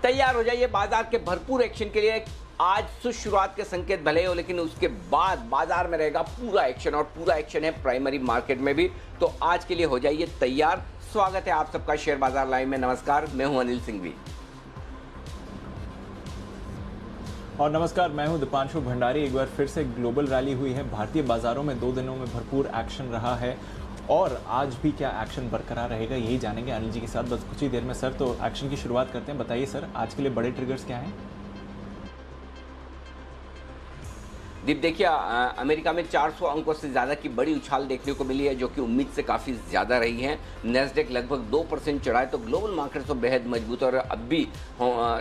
तैयार हो जाइए बाजार के भरपूर एक्शन के लिए। आज शुरुआत के संकेत भले हो, लेकिन उसके बाद बाजार में रहेगा पूरा एक्शन, और पूरा एक्शन है प्राइमरी मार्केट में भी। तो आज के लिए हो जाइए तैयार। स्वागत है आप सबका शेयर बाजार लाइव में। नमस्कार, मैं हूं अनिल सिंघवी। और नमस्कार, मैं हूं दीपांशु भंडारी। एक बार फिर से ग्लोबल रैली हुई है भारतीय बाजारों में। 2 दिनों में भरपूर एक्शन रहा है और आज भी क्या एक्शन बरकरार रहेगा यही जानेंगे अनिल जी के साथ बस कुछ ही देर में। सर, तो एक्शन की शुरुआत करते हैं। बताइए सर, आज के लिए बड़े ट्रिगर्स क्या हैं? दीप, देखिए अमेरिका में 400 अंकों से ज़्यादा की बड़ी उछाल देखने को मिली है, जो कि उम्मीद से काफ़ी ज़्यादा रही है। नेस्डेक लगभग 2% चढ़ा है, तो ग्लोबल मार्केट तो बेहद मजबूत, और अब भी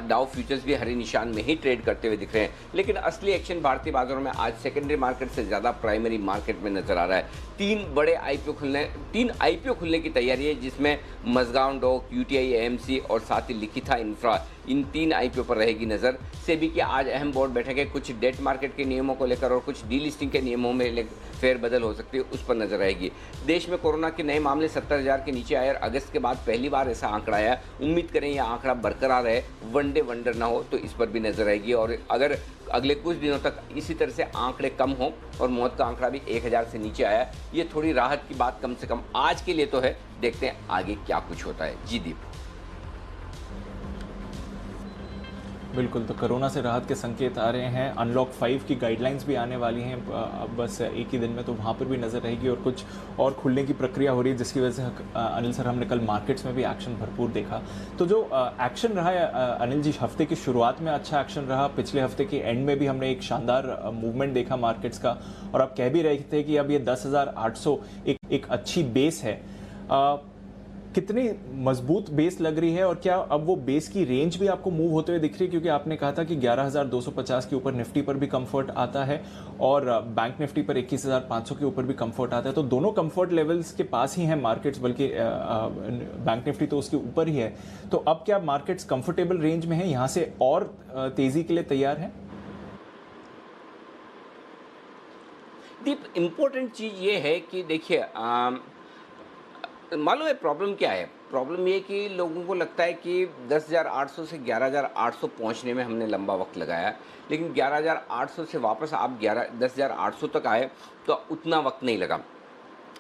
डाउ फ्यूचर्स भी हरे निशान में ही ट्रेड करते हुए दिख रहे हैं। लेकिन असली एक्शन भारतीय बाजारों में आज सेकेंडरी मार्केट से ज़्यादा प्राइमरी मार्केट में नजर आ रहा है। 3 आईपीओ खुलने की तैयारी है, जिसमें मज़गांव डॉक, यूटीआई एएमसी और साथ ही लिखिता इंफ्रा, इन 3 आईपीओ पर रहेगी नज़र। सेबी की आज अहम बोर्ड बैठक है। कुछ डेट मार्केट के नियमों को लेकर और कुछ डीलिस्टिंग के नियमों में फेरबदल हो सकती है, उस पर नजर रहेगी। देश में कोरोना के नए मामले 70,000 के नीचे आए और अगस्त के बाद पहली बार ऐसा आंकड़ा आया। उम्मीद करें यह आंकड़ा बरकरार है, वन डे वंडर ना हो, तो इस पर भी नजर रहेगी। और अगर अगले कुछ दिनों तक इसी तरह से आंकड़े कम हो और मौत का आंकड़ा भी 1000 से नीचे आया, ये थोड़ी राहत की बात कम से कम आज के लिए तो है। देखते हैं आगे क्या कुछ होता है। जी दीप। बिल्कुल, तो कोरोना से राहत के संकेत आ रहे हैं। अनलॉक 5 की गाइडलाइंस भी आने वाली हैं अब बस एक ही दिन में, तो वहाँ पर भी नज़र रहेगी। और कुछ और खुलने की प्रक्रिया हो रही है, जिसकी वजह से अनिल सर, हमने कल मार्केट्स में भी एक्शन भरपूर देखा। तो जो एक्शन रहा है अनिल जी, हफ्ते की शुरुआत में अच्छा एक्शन रहा। पिछले हफ्ते के एंड में भी हमने एक शानदार मूवमेंट देखा मार्केट्स का, और आप कह भी रहे थे कि अब ये 10,800 एक अच्छी बेस है। कितनी मजबूत बेस लग रही है, और क्या अब वो बेस की रेंज भी आपको मूव होते हुए दिख रही है? क्योंकि आपने कहा था कि 11,250 के ऊपर निफ्टी पर भी कंफर्ट आता है और बैंक निफ्टी पर 21,500 के ऊपर भी कंफर्ट आता है। तो दोनों कंफर्ट लेवल्स के पास ही हैं मार्केट्स, बल्कि बैंक निफ्टी तो उसके ऊपर ही है। तो अब क्या मार्केट्स कंफर्टेबल रेंज में है, यहाँ से और तेजी के लिए तैयार है? दीप, इम्पोर्टेंट चीज़ ये है कि देखिए, मालूम है प्रॉब्लम क्या है? प्रॉब्लम ये कि लोगों को लगता है कि 10,800 से 11,800 पहुंचने में हमने लंबा वक्त लगाया, लेकिन 11,800 से वापस आप 10,800 तक आए तो उतना वक्त नहीं लगा।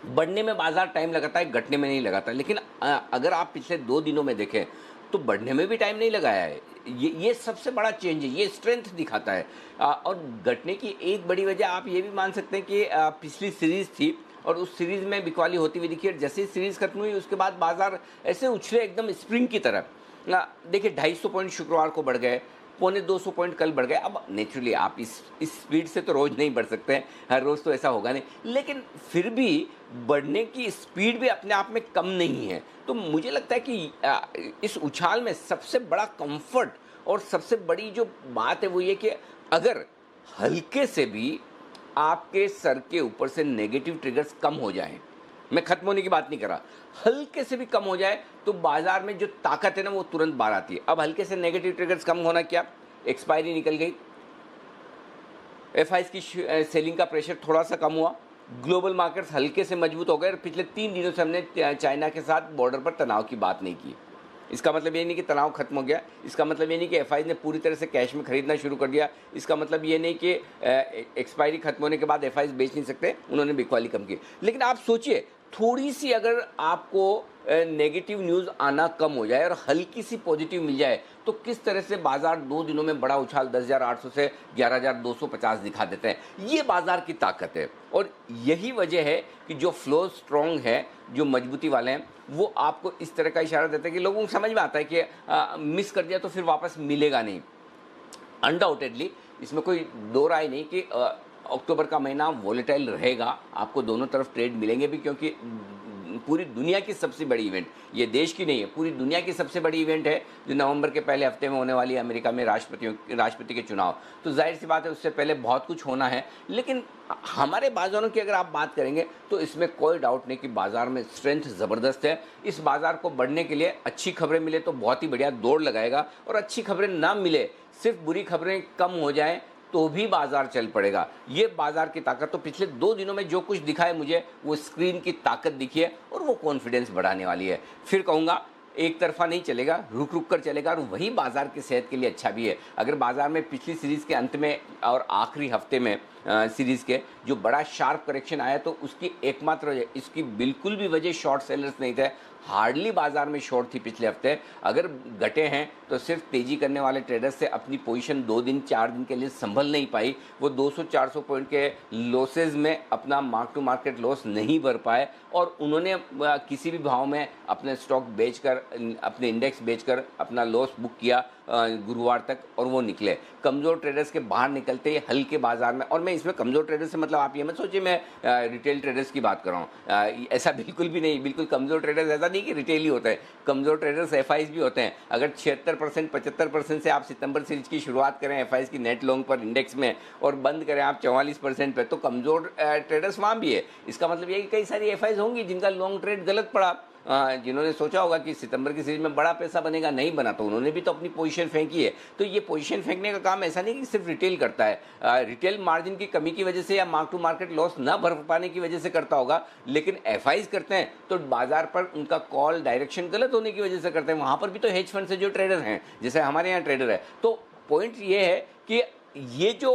बढ़ने में बाजार टाइम लगाता है, घटने में नहीं लगाता। लेकिन अगर आप पिछले 2 दिनों में देखें तो बढ़ने में भी टाइम नहीं लगाया है। ये सबसे बड़ा चेंज है, ये स्ट्रेंथ दिखाता है। और घटने की एक बड़ी वजह आप ये भी मान सकते हैं कि पिछली सीरीज थी और उस सीरीज में बिकवाली होती हुई दिखी, और जैसे ही सीरीज खत्म हुई उसके बाद बाजार ऐसे उछले एकदम स्प्रिंग की तरह। देखिए 250 पॉइंट शुक्रवार को बढ़ गए, 250 पॉइंट कल बढ़ गए। अब नेचुरली आप इस स्पीड से तो रोज़ नहीं बढ़ सकते हैं, हर रोज़ तो ऐसा होगा नहीं, लेकिन फिर भी बढ़ने की स्पीड भी अपने आप में कम नहीं है। तो मुझे लगता है कि इस उछाल में सबसे बड़ा कंफर्ट और सबसे बड़ी जो बात है वो ये कि अगर हल्के से भी आपके सर के ऊपर से नेगेटिव ट्रिगर्स कम हो जाएं, मैं खत्म होने की बात नहीं कर रहा, हल्के से भी कम हो जाए, तो बाजार में जो ताकत है ना वो तुरंत बाहर आती है। अब हल्के से नेगेटिव ट्रिगर्स कम होना क्या, एक्सपायरी निकल गई, एफआईज की सेलिंग का प्रेशर थोड़ा सा कम हुआ, ग्लोबल मार्केट्स हल्के से मजबूत हो गए। और पिछले 3 दिनों से हमने चाइना के साथ बॉर्डर पर तनाव की बात नहीं की। इसका मतलब ये नहीं कि तनाव खत्म हो गया, इसका मतलब ये नहीं कि एफआईज ने पूरी तरह से कैश में खरीदना शुरू कर दिया, इसका मतलब ये नहीं कि एक्सपायरी खत्म होने के बाद एफआईज बेच नहीं सकते, उन्होंने बिकवाली कम की। लेकिन आप सोचिए, थोड़ी सी अगर आपको नेगेटिव न्यूज़ आना कम हो जाए और हल्की सी पॉजिटिव मिल जाए, तो किस तरह से बाजार 2 दिनों में बड़ा उछाल 10,800 से 11,250 दिखा देते हैं। ये बाजार की ताकत है, और यही वजह है कि जो फ्लो स्ट्रॉन्ग है, जो मजबूती वाले हैं, वो आपको इस तरह का इशारा देते हैं कि लोगों को समझ में आता है कि मिस कर दिया तो फिर वापस मिलेगा नहीं। अनडाउटेडली इसमें कोई दो राय नहीं कि अक्टूबर का महीना वॉलेटाइल रहेगा, आपको दोनों तरफ ट्रेड मिलेंगे भी, क्योंकि पूरी दुनिया की सबसे बड़ी इवेंट, ये देश की नहीं है, पूरी दुनिया की सबसे बड़ी इवेंट है जो नवंबर के पहले हफ्ते में होने वाली है, अमेरिका में राष्ट्रपति के चुनाव। तो जाहिर सी बात है उससे पहले बहुत कुछ होना है। लेकिन हमारे बाजारों की अगर आप बात करेंगे तो इसमें कोई डाउट नहीं कि बाजार में स्ट्रेंथ ज़बरदस्त है। इस बाजार को बढ़ने के लिए अच्छी खबरें मिले तो बहुत ही बढ़िया दौड़ लगाएगा, और अच्छी खबरें ना मिले, सिर्फ बुरी खबरें कम हो जाएं तो भी बाजार चल पड़ेगा। ये बाजार की ताकत, तो पिछले 2 दिनों में जो कुछ दिखा है मुझे, वो स्क्रीन की ताकत दिखी है और वो कॉन्फिडेंस बढ़ाने वाली है। फिर कहूँगा एक तरफा नहीं चलेगा, रुक रुक कर चलेगा और वही बाजार की सेहत के लिए अच्छा भी है। अगर बाजार में पिछली सीरीज़ के अंत में और आखिरी हफ्ते में सीरीज़ के जो बड़ा शार्प करेक्शन आया तो उसकी एकमात्र वजह, इसकी बिल्कुल भी वजह शॉर्ट सेलर्स नहीं थे, हार्डली बाजार में शॉर्ट थी पिछले हफ्ते। अगर घटे हैं तो सिर्फ तेजी करने वाले ट्रेडर्स से अपनी पोजीशन 2 दिन 4 दिन के लिए संभल नहीं पाई, वो 200-400 पॉइंट के लॉसेज में अपना मार्क टू मार्केट लॉस नहीं भर पाए और उन्होंने किसी भी भाव में अपने स्टॉक बेचकर, अपने इंडेक्स बेचकर अपना लॉस बुक किया गुरुवार तक और वो निकले। कमज़ोर ट्रेडर्स के बाहर निकलते ही हल्के बाजार में, और मैं इसमें कमज़ोर ट्रेडर्स से मतलब आप ये मत सोचिए मैं रिटेल ट्रेडर्स की बात कर रहा हूँ, ऐसा बिल्कुल भी नहीं। बिल्कुल कमज़ोर ट्रेडर्स ऐसा नहीं कि रिटेल ही होता है, कमज़ोर ट्रेडर्स एफआईज भी होते हैं। अगर 76% 75% से आप सितंबर सीरीज की शुरुआत करें एफआईज की नेट लॉन्ग पर इंडेक्स में और बंद करें आप 44% पे, तो कमज़ोर ट्रेडर्स वहाँ भी है। इसका मतलब ये कि कई सारी एफआईज होंगी जिनका लॉन्ग ट्रेड गलत पड़ा, जिन्होंने सोचा होगा कि सितंबर की सीरीज में बड़ा पैसा बनेगा, नहीं बना, तो उन्होंने भी तो अपनी पोजीशन फेंकी है। तो ये पोजीशन फेंकने का काम ऐसा नहीं कि सिर्फ रिटेल करता है, रिटेल मार्जिन की कमी की वजह से या मार्क टू मार्केट लॉस ना भर पाने की वजह से करता होगा, लेकिन एफआईज करते हैं तो बाजार पर उनका कॉल डायरेक्शन गलत होने की वजह से करते हैं। वहाँ पर भी तो हेज फंड से जो ट्रेडर हैं, जैसे हमारे यहाँ ट्रेडर है, तो पॉइंट ये है कि ये जो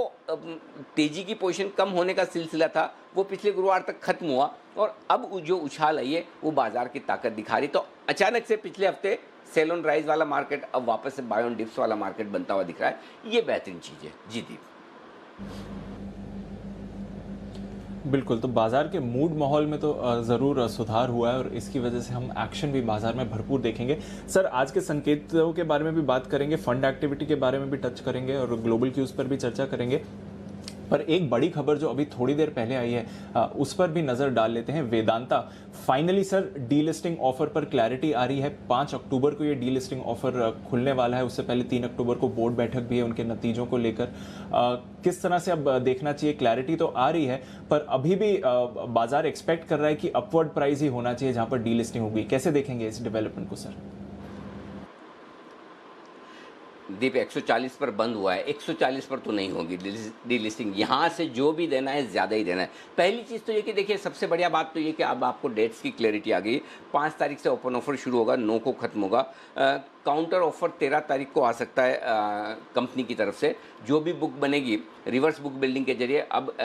तेजी की पोजीशन कम होने का सिलसिला था वो पिछले गुरुवार तक खत्म हुआ और अब जो उछाल आई है वो बाजार की ताकत दिखा रही। तो अचानक से पिछले हफ्ते सेल ऑन राइज वाला मार्केट अब वापस से बाय ऑन डिप्स वाला मार्केट बनता हुआ दिख रहा है, ये बेहतरीन चीज़ है। जी दीप। बिल्कुल, तो बाजार के मूड माहौल में तो ज़रूर सुधार हुआ है और इसकी वजह से हम एक्शन भी बाजार में भरपूर देखेंगे। सर, आज के संकेतों के बारे में भी बात करेंगे, फंड एक्टिविटी के बारे में भी टच करेंगे और ग्लोबल क्यूज़ पर भी चर्चा करेंगे। पर एक बड़ी खबर जो अभी थोड़ी देर पहले आई है उस पर भी नज़र डाल लेते हैं। Vedanta finally sir delisting offer पर क्लैरिटी आ रही है। 5 अक्टूबर को ये डीलिस्टिंग ऑफर खुलने वाला है, उससे पहले 3 अक्टूबर को बोर्ड बैठक भी है उनके नतीजों को लेकर। किस तरह से अब देखना चाहिए? क्लैरिटी तो आ रही है पर अभी भी बाजार एक्सपेक्ट कर रहा है कि अपवर्ड प्राइस ही होना चाहिए जहां पर डीलिस्टिंग होगी। कैसे देखेंगे इस डेवलपमेंट को सर? दीप 140 पर बंद हुआ है, 140 पर तो नहीं होगी डीलिस्टिंग। यहाँ से जो भी देना है ज़्यादा ही देना है। पहली चीज़ तो ये कि देखिए सबसे बढ़िया बात तो ये कि अब आपको डेट्स की क्लैरिटी आ गई। 5 तारीख से ओपन ऑफर शुरू होगा, 9 को ख़त्म होगा। काउंटर ऑफर 13 तारीख को आ सकता है कंपनी की तरफ से। जो भी बुक बनेगी रिवर्स बुक बिल्डिंग के जरिए, अब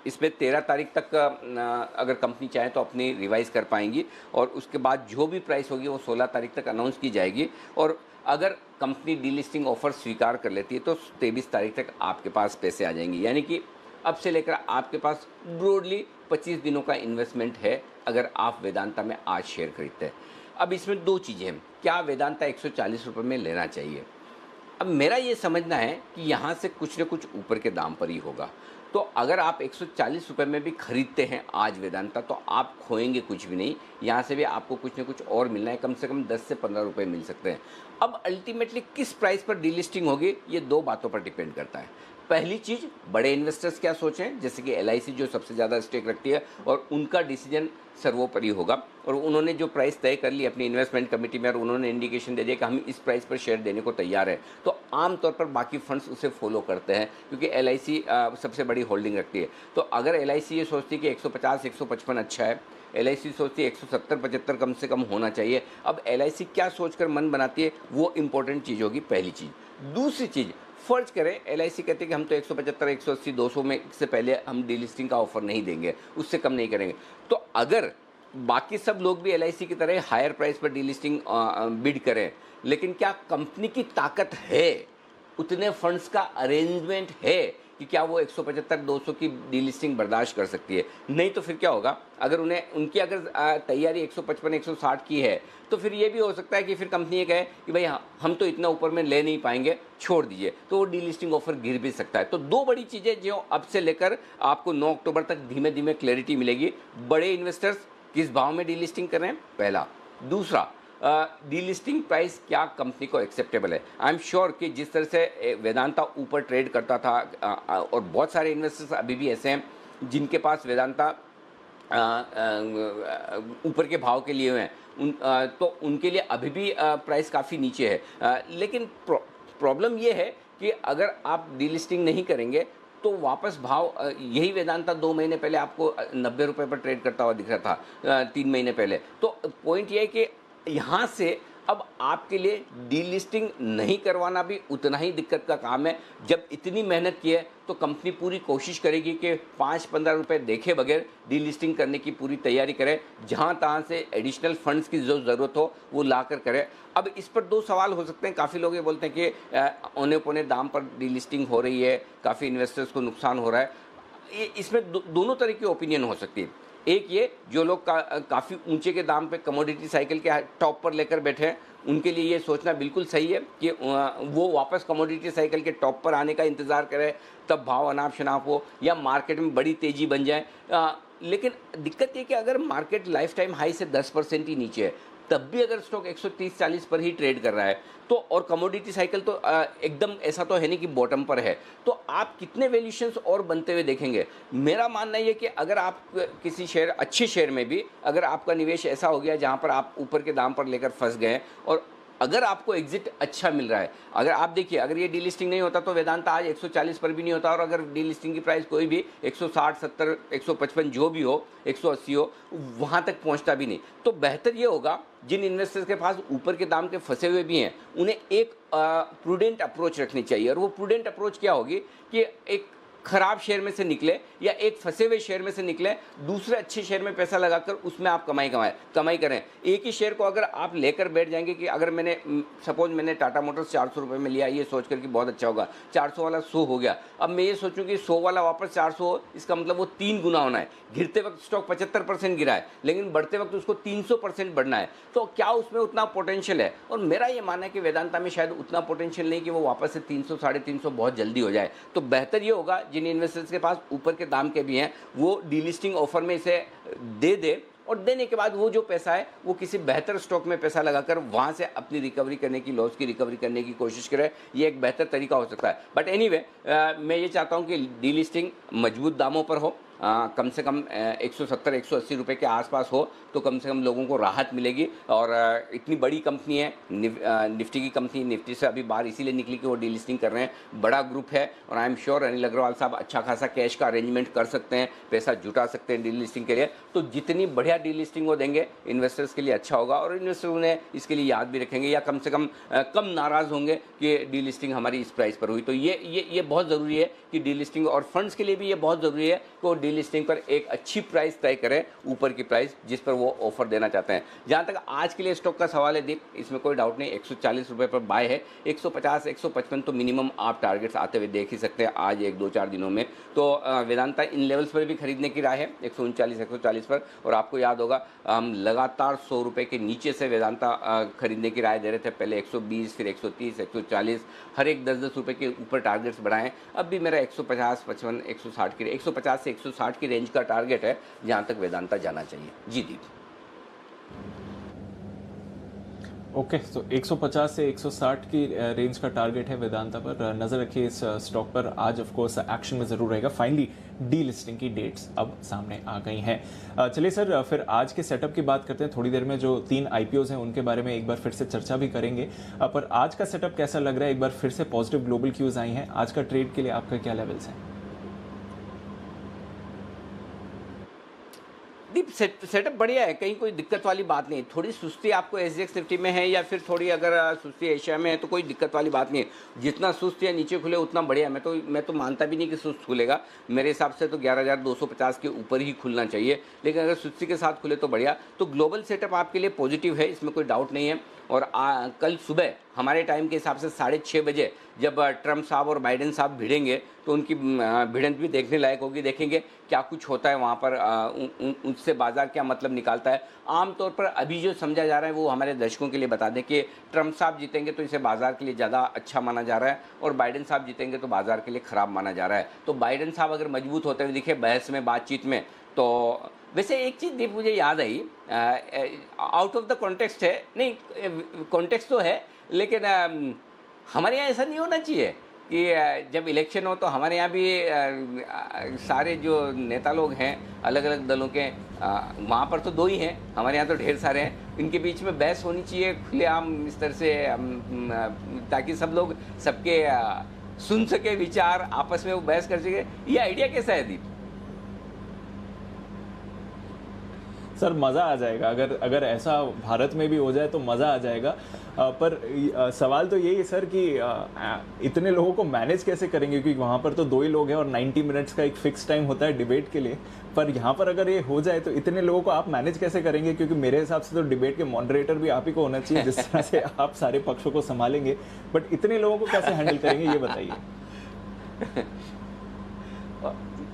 इसमें 13 तारीख तक अगर कंपनी चाहे तो अपनी रिवाइज़ कर पाएंगी और उसके बाद जो भी प्राइस होगी वो 16 तारीख तक अनाउंस की जाएगी। और अगर कंपनी डीलिस्टिंग ऑफर स्वीकार कर लेती है तो 23 तारीख तक आपके पास पैसे आ जाएंगे। यानी कि अब से लेकर आपके पास ब्रॉडली 25 दिनों का इन्वेस्टमेंट है अगर आप वेदांता में आज शेयर खरीदते हैं। अब इसमें 2 चीज़ें हैं, क्या वेदांता 140 रुपये में लेना चाहिए? अब मेरा ये समझना है कि यहाँ से कुछ न कुछ ऊपर के दाम पर ही होगा। तो अगर आप 140 रुपये में भी खरीदते हैं आज वेदांता तो आप खोएंगे कुछ भी नहीं, यहाँ से भी आपको कुछ न कुछ और मिलना है, कम से कम 10 से 15 रुपये मिल सकते हैं। अब अल्टीमेटली किस प्राइस पर डीलिस्टिंग होगी ये 2 बातों पर डिपेंड करता है। पहली चीज़, बड़े इन्वेस्टर्स क्या सोचें, जैसे कि LIC जो सबसे ज़्यादा स्टेक रखती है और उनका डिसीजन सर्वोपरि होगा और उन्होंने जो प्राइस तय कर ली अपनी इन्वेस्टमेंट कमेटी में और उन्होंने इंडिकेशन दे दिया कि हम इस प्राइस पर शेयर देने को तैयार है, तो आमतौर पर बाकी फंड्स उसे फॉलो करते हैं क्योंकि LIC सबसे बड़ी होल्डिंग रखती है। तो अगर LIC ये सोचती है कि 150 155 अच्छा है, LIC सोचती है 170-75 कम से कम होना चाहिए। अब LIC क्या सोचकर मन बनाती है वो इंपॉर्टेंट चीज़ होगी, पहली चीज़। दूसरी चीज़, फर्ज करें LIC कहती है कि हम तो 175 180 200 में से पहले हम डीलिस्टिंग का ऑफर नहीं देंगे, उससे कम नहीं करेंगे। तो अगर बाकी सब लोग भी LIC की तरह हायर प्राइस पर डीलिस्टिंग बिड करें, लेकिन क्या कंपनी की ताकत है, उतने फंड्स का अरेंजमेंट है कि क्या वो 175 200 की डीलिस्टिंग बर्दाश्त कर सकती है? नहीं तो फिर क्या होगा, अगर उनकी अगर तैयारी 155 160 की है तो फिर ये भी हो सकता है कि फिर कंपनी ये कहे कि भाई हम तो इतना ऊपर में ले नहीं पाएंगे, छोड़ दीजिए, तो वो डीलिस्टिंग ऑफर गिर भी सकता है। तो 2 बड़ी चीज़ें जो अब से लेकर आपको 9 अक्टूबर तक धीमे धीमे क्लैरिटी मिलेगी। बड़े इन्वेस्टर्स किस भाव में डीलिस्टिंग कर रहे हैं, पहला। दूसरा, डीलिस्टिंग प्राइस क्या कंपनी को एक्सेप्टेबल है। आई एम श्योर कि जिस तरह से वेदांता ऊपर ट्रेड करता था और बहुत सारे इन्वेस्टर्स अभी भी ऐसे हैं जिनके पास वेदांता ऊपर के भाव के लिए हुए हैं, तो उनके लिए अभी भी प्राइस काफ़ी नीचे है। लेकिन प्रॉब्लम ये है कि अगर आप डीलिस्टिंग नहीं करेंगे तो वापस भाव, यही वेदांता 2 महीने पहले आपको 90 रुपये पर ट्रेड करता हुआ दिख रहा था 3 महीने पहले। तो पॉइंट ये है कि यहाँ से अब आपके लिए डीलिस्टिंग नहीं करवाना भी उतना ही दिक्कत का काम है। जब इतनी मेहनत की है तो कंपनी पूरी कोशिश करेगी कि 5-15 रुपये देखे बगैर डीलिस्टिंग करने की पूरी तैयारी करे, जहां तहां से एडिशनल फंड्स की जो ज़रूरत हो वो लाकर करे। अब इस पर दो सवाल हो सकते हैं। काफ़ी लोग ये बोलते हैं कि औने पौने दाम पर डीलिस्टिंग हो रही है, काफ़ी इन्वेस्टर्स को नुकसान हो रहा है। इसमें दोनों तरह की ओपिनियन हो सकती है। एक ये, जो लोग काफ़ी ऊंचे के दाम पे कमोडिटी साइकिल के टॉप पर लेकर बैठे हैं, उनके लिए ये सोचना बिल्कुल सही है कि वो वापस कमोडिटी साइकिल के टॉप पर आने का इंतज़ार करें, तब भाव अनाप शनाप हो या मार्केट में बड़ी तेज़ी बन जाए। लेकिन दिक्कत ये कि अगर मार्केट लाइफ टाइम हाई से 10% ही नीचे है, तब भी अगर स्टॉक 130-40 पर ही ट्रेड कर रहा है, तो और कमोडिटी साइकिल तो एकदम ऐसा तो है नहीं कि बॉटम पर है, तो आप कितने वैल्यूशंस और बनते हुए देखेंगे। मेरा मानना ये कि अगर आप किसी शेयर, अच्छे शेयर में भी अगर आपका निवेश ऐसा हो गया जहाँ पर आप ऊपर के दाम पर लेकर फंस गए और अगर आपको एग्जिट अच्छा मिल रहा है, अगर आप देखिए, अगर ये डीलिस्टिंग नहीं होता तो वेदांता आज 140 पर भी नहीं होता, और अगर डीलिस्टिंग की प्राइस कोई भी 160, 70, 155 जो भी हो, 180 हो, वहाँ तक पहुँचता भी नहीं। तो बेहतर ये होगा, जिन इन्वेस्टर्स के पास ऊपर के दाम के फंसे हुए भी हैं, उन्हें एक प्रूडेंट अप्रोच रखनी चाहिए। और वो प्रूडेंट अप्रोच क्या होगी कि एक खराब शेयर में से निकले या एक फंसे हुए शेयर में से निकले, दूसरे अच्छे शेयर में पैसा लगाकर उसमें आप कमाई करें। एक ही शेयर को अगर आप लेकर बैठ जाएंगे कि अगर सपोज मैंने टाटा मोटर्स 400 रुपये में लिया, ये सोच कर कि बहुत अच्छा होगा, 400 वाला 100 हो गया, अब मैं ये सोचूं कि 100 वाला वापस 400 हो, इसका मतलब वो 3 गुना होना है। गिरते वक्त स्टॉक 75% गिरा है, लेकिन बढ़ते वक्त उसको 300% बढ़ना है, तो क्या उसमें उतना पोटेंशियल है? और मेरा ये मानना है कि वेदांता में शायद उतना पोटेंशियल नहीं कि वो वापस से 300, 350 बहुत जल्दी हो जाए। तो बेहतर ये होगा, जिन इन्वेस्टर्स के पास ऊपर के दाम के भी हैं, वो डीलिस्टिंग ऑफर में इसे दे और देने के बाद वो जो पैसा है वो किसी बेहतर स्टॉक में पैसा लगाकर वहाँ से अपनी रिकवरी करने की, लॉस की रिकवरी करने की कोशिश करे। ये एक बेहतर तरीका हो सकता है। बट एनीवे, मैं ये चाहता हूँ कि डीलिस्टिंग मजबूत दामों पर हो, कम से कम 170-180 रुपये के आसपास हो, तो कम से कम लोगों को राहत मिलेगी। और इतनी बड़ी कंपनी है, निफ्टी की कंपनी, निफ्टी से अभी बाहर इसीलिए निकली कि वो डीलिस्टिंग कर रहे हैं, बड़ा ग्रुप है, और I am sure Anil Agarwal साहब अच्छा खासा कैश का अरेंजमेंट कर सकते हैं, पैसा जुटा सकते हैं डीलिस्टिंग के लिए। तो जितनी बढ़िया डीलिस्टिंग वो देंगे, इन्वेस्टर्स के लिए अच्छा होगा, और इन्वेस्टर उन्हें इसके लिए याद भी रखेंगे, या कम से कम नाराज़ होंगे कि डीलिस्टिंग हमारी इस प्राइस पर हुई। तो ये बहुत ज़रूरी है कि डीलिस्टिंग, और फंड्स के लिए भी ये बहुत ज़रूरी है कि वो डीलिस्टिंग पर एक अच्छी प्राइस तय करें, ऊपर की प्राइस जिस पर वो ऑफर देना चाहते हैं। जहां तक आज के लिए स्टॉक का सवाल है दीप, इसमें कोई डाउट नहीं, 140 रुपये पर बाय है, 150, 155 तो मिनिमम आप टारगेट्स आते हुए देख ही सकते हैं आज 1-2-4 दिनों में। तो वेदांता इन लेवल्स पर भी खरीदने की राय है, 139, 140 पर। और आपको याद होगा, हम लगातार 100 रुपये के नीचे से वेदांता खरीदने की राय दे रहे थे, पहले 120, फिर 130, 140, हर एक 10-10 रुपये के ऊपर टारगेट्स बढ़ाएं। अब भी मेरा 150, 55, 160 की, 150 से 160 की रेंज का टारगेट है, जहां तक वेदांता जाना चाहिए। जी दीप। ओके, तो 150 से 160 की रेंज का टारगेट है वेदांता पर। नज़र रखिए इस स्टॉक पर। आज ऑफ कोर्स एक्शन में ज़रूर रहेगा। फाइनली डी लिस्टिंग की डेट्स अब सामने आ गई हैं। चलिए सर, फिर आज के सेटअप की बात करते हैं। थोड़ी देर में जो 3 IPOs हैं उनके बारे में एक बार फिर से चर्चा भी करेंगे। पर आज का सेटअप कैसा लग रहा है? एक बार फिर से पॉजिटिव ग्लोबल क्यूज़ आई हैं। आज का ट्रेड के लिए आपका क्या लेवल्स हैं? दीप, सेटअप बढ़िया है, कहीं कोई दिक्कत वाली बात नहीं। थोड़ी सुस्ती आपको SGX निफ्टी में है, या फिर थोड़ी अगर सुस्ती एशिया में है, तो कोई दिक्कत वाली बात नहीं है। जितना सुस्त या नीचे खुले उतना बढ़िया। मैं तो मानता भी नहीं कि सुस्त खुलेगा। मेरे हिसाब से तो 11,250 के ऊपर ही खुलना चाहिए, लेकिन अगर सुस्ती के साथ खुले तो बढ़िया। तो ग्लोबल सेटअप आपके लिए पॉजिटिव है, इसमें कोई डाउट नहीं है। और कल सुबह हमारे टाइम के हिसाब से 6:30 बजे जब ट्रम्प साहब और बाइडेन साहब भिड़ेंगे, तो उनकी भिड़ंत भी देखने लायक होगी। देखेंगे क्या कुछ होता है वहाँ पर, उससे बाजार क्या मतलब निकालता है। आमतौर पर अभी जो समझा जा रहा है वो हमारे दर्शकों के लिए बता दें कि ट्रम्प साहब जीतेंगे तो इसे बाजार के लिए ज़्यादा अच्छा माना जा रहा है, और बाइडेन साहब जीतेंगे तो बाजार के लिए ख़राब माना जा रहा है। तो बाइडेन साहब अगर मजबूत होते हुए दिखे बहस में, बातचीत में, तो वैसे एक चीज़ दीप मुझे याद आई, आउट ऑफ द कॉन्टेक्स्ट है, नहीं कॉन्टेक्स्ट तो है, लेकिन हमारे यहाँ ऐसा नहीं होना चाहिए कि जब इलेक्शन हो तो हमारे यहाँ भी सारे जो नेता लोग हैं अलग अलग दलों के, वहाँ पर तो 2 ही हैं, हमारे यहाँ तो ढेर सारे हैं। इनके बीच में बहस होनी चाहिए खुलेआम इस तरह से, ताकि सब लोग सबके सुन सके विचार, आपस में वो बहस कर सके। ये आइडिया कैसा है दीप? सर मज़ा आ जाएगा, अगर ऐसा भारत में भी हो जाए तो मज़ा आ जाएगा। पर सवाल तो यही है सर कि इतने लोगों को मैनेज कैसे करेंगे, क्योंकि वहाँ पर तो 2 ही लोग हैं और 90 मिनट्स का एक फिक्स टाइम होता है डिबेट के लिए। पर यहाँ पर अगर ये हो जाए तो इतने लोगों को आप मैनेज कैसे करेंगे, क्योंकि मेरे हिसाब से तो डिबेट के मॉडरेटर भी आप ही को होना चाहिए, जिस तरह से आप सारे पक्षों को संभालेंगे। बट इतने लोगों को कैसे हैंडल करेंगे ये बताइए।